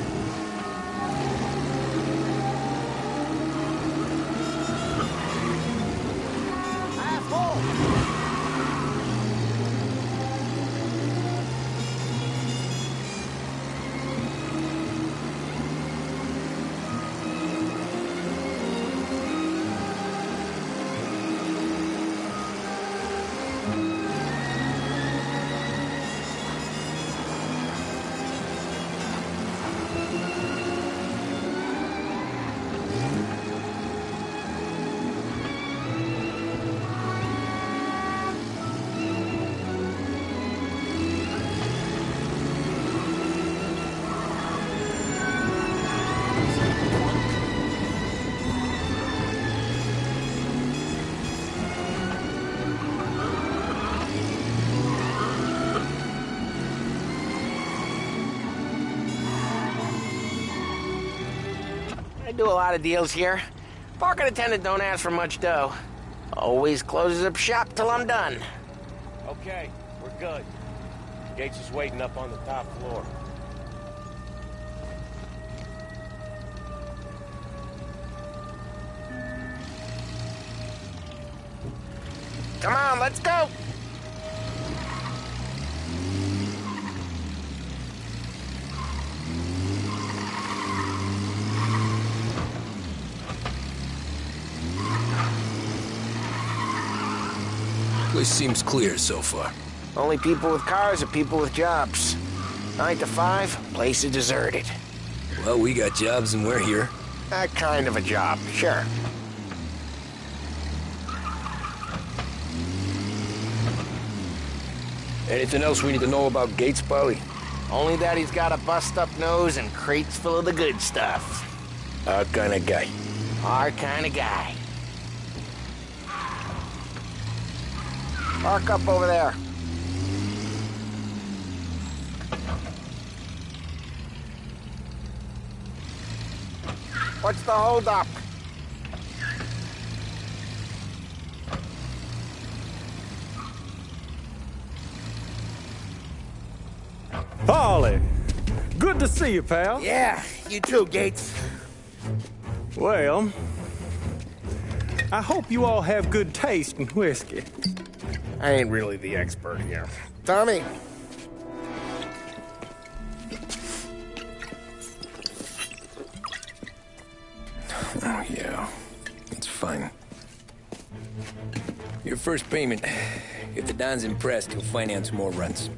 I do a lot of deals here. Parking attendant don't ask for much dough. Always closes up shop till I'm done. Okay, we're good. Gates is waiting up on the top floor. Come on, let's go! Place seems clear so far. Only people with cars are people with jobs. 9 to 5, place is deserted. Well, we got jobs and we're here. That kind of a job, sure. Anything else we need to know about Gates, Paulie? Only that he's got a bust-up nose and crates full of the good stuff. Our kind of guy. Our kind of guy. Park up over there. What's the holdup? Paulie, good to see you, pal. Yeah, you too, Gates. Well, I hope you all have good taste in whiskey. I ain't really the expert here. Tommy! Oh, yeah. It's fine. Your first payment. If the Don's impressed, he'll finance more runs.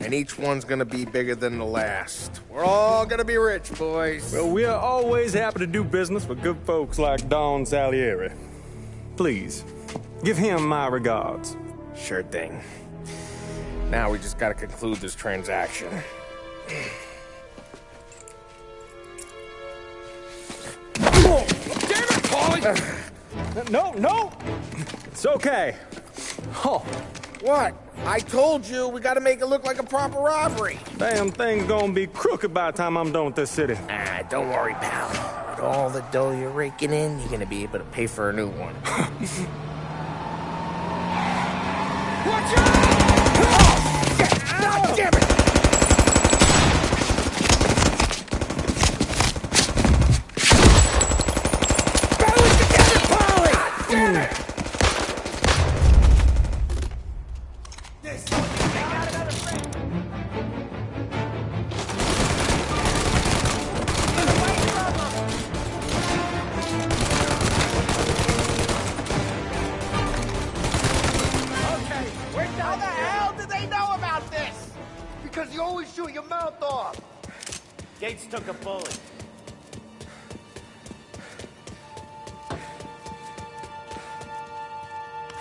And each one's gonna be bigger than the last. We're all gonna be rich, boys. Well, we are always happy to do business with good folks like Don Salieri. Please, give him my regards. Sure thing. Now we just gotta conclude this transaction. Oh, damn it, Paulie! No! It's okay. Oh. What? I told you we gotta make it look like a proper robbery. Damn thing's gonna be crooked by the time I'm done with this city. Ah, don't worry, pal. With all the dough you're raking in, you're gonna be able to pay for a new one. Watch out! God damn it! Barrel it together, Polly! God damn it! How the hell did they know about this? Because you always shoot your mouth off. Gates took a bullet.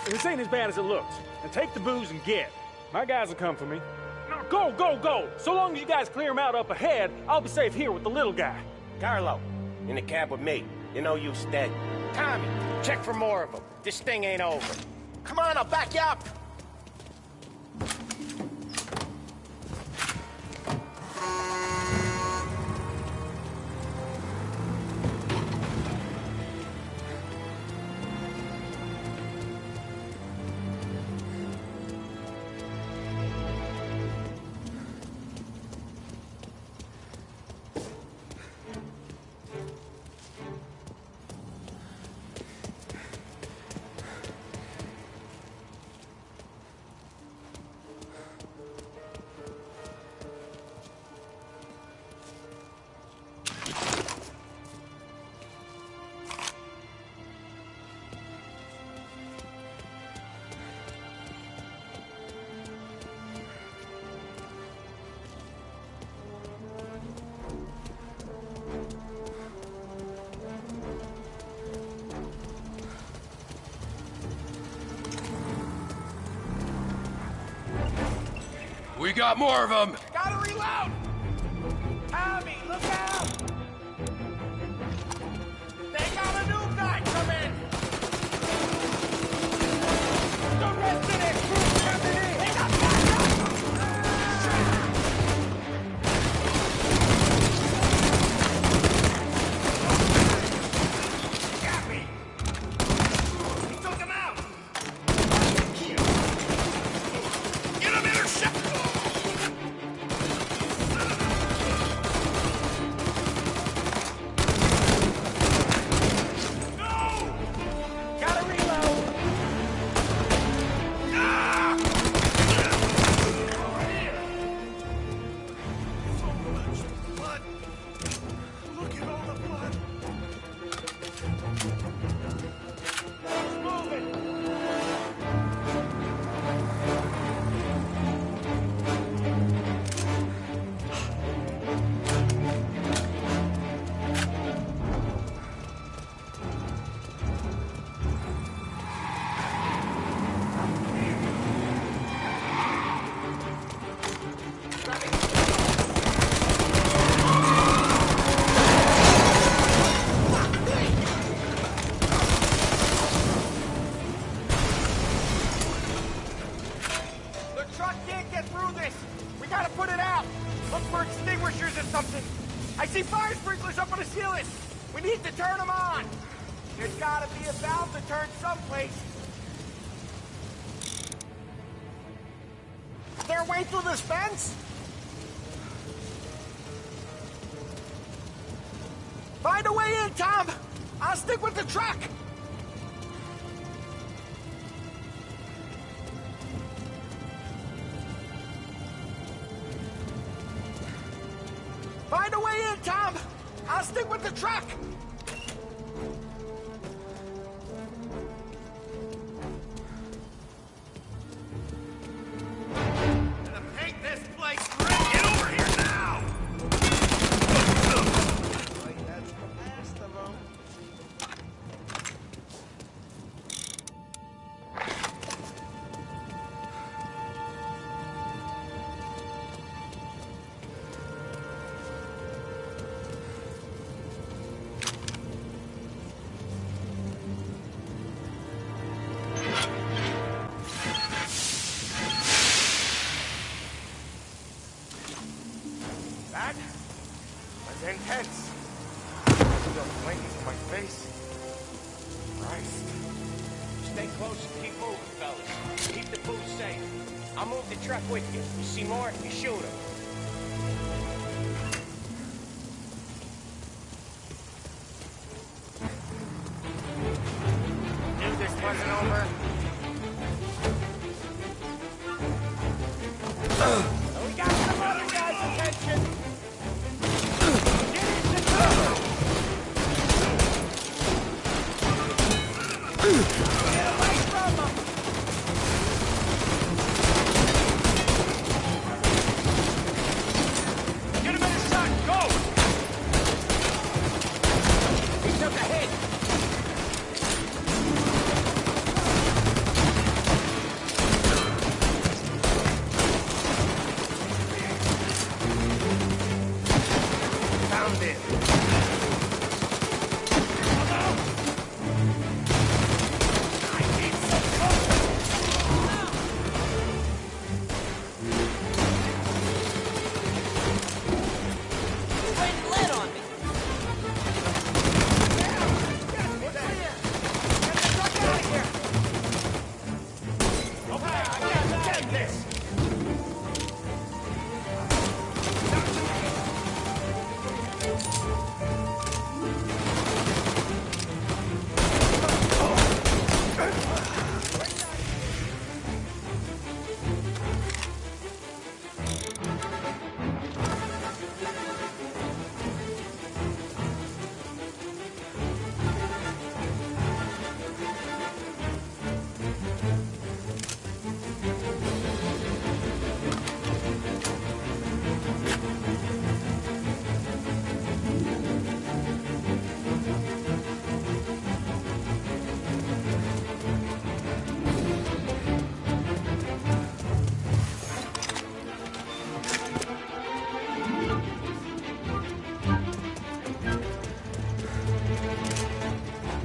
This ain't as bad as it looks. Now take the booze and get. My guys will come for me. Go, go, go! So long as you guys clear him out up ahead, I'll be safe here with the little guy. Carlo, in the cab with me. You know you dead. Tommy, check for more of them. This thing ain't over. Come on, I'll back you up. We got more of them! Gotta reload! Tommy, look out! They got a new guy coming! The rest of their crew coming in! They got backup! Got me! He took him out! Get him intercepted! I see fire sprinklers up on the ceiling! We need to turn them on! There's gotta be a valve to turn someplace! Is there a way through this fence? Find a way in, Tom! I'll stick with the truck! I'll stick with the truck. Paint this place red. Get over here now! That's the last of them. That was intense. Still blinking from my face. Christ. Stay close and keep moving, fellas. Keep the food safe. I'll move the truck with you. You see more, you shoot him. Knew this wasn't over. We got some other guys' attention. Get into cover. Get away from them. Get him in a shot. Go! He took a hit. Found it.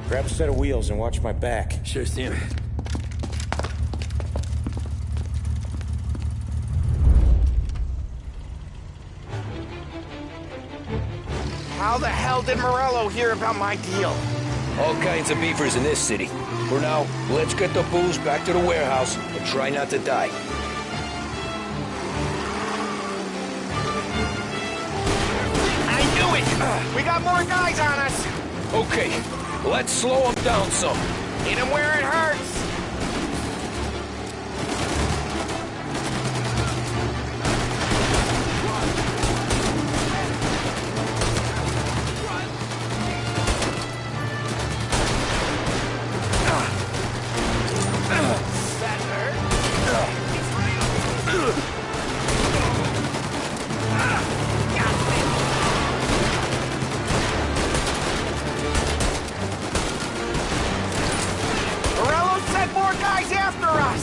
Grab a set of wheels and watch my back. Sure thing. How the hell did Morello hear about my deal? All kinds of beefers in this city. For now, let's get the booze back to the warehouse and try not to die. I knew it! We got more guys on us! Okay, let's slow them down some. Hit him where it hurts! That hurt? Morello sent more guys after us!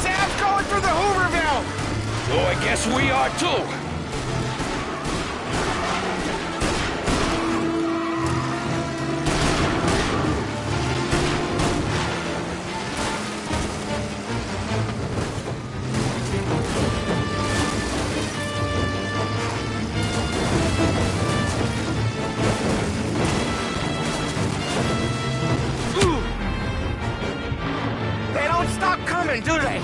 Sam's going through the Hooverville! So I guess we are too. They don't stop coming, do they?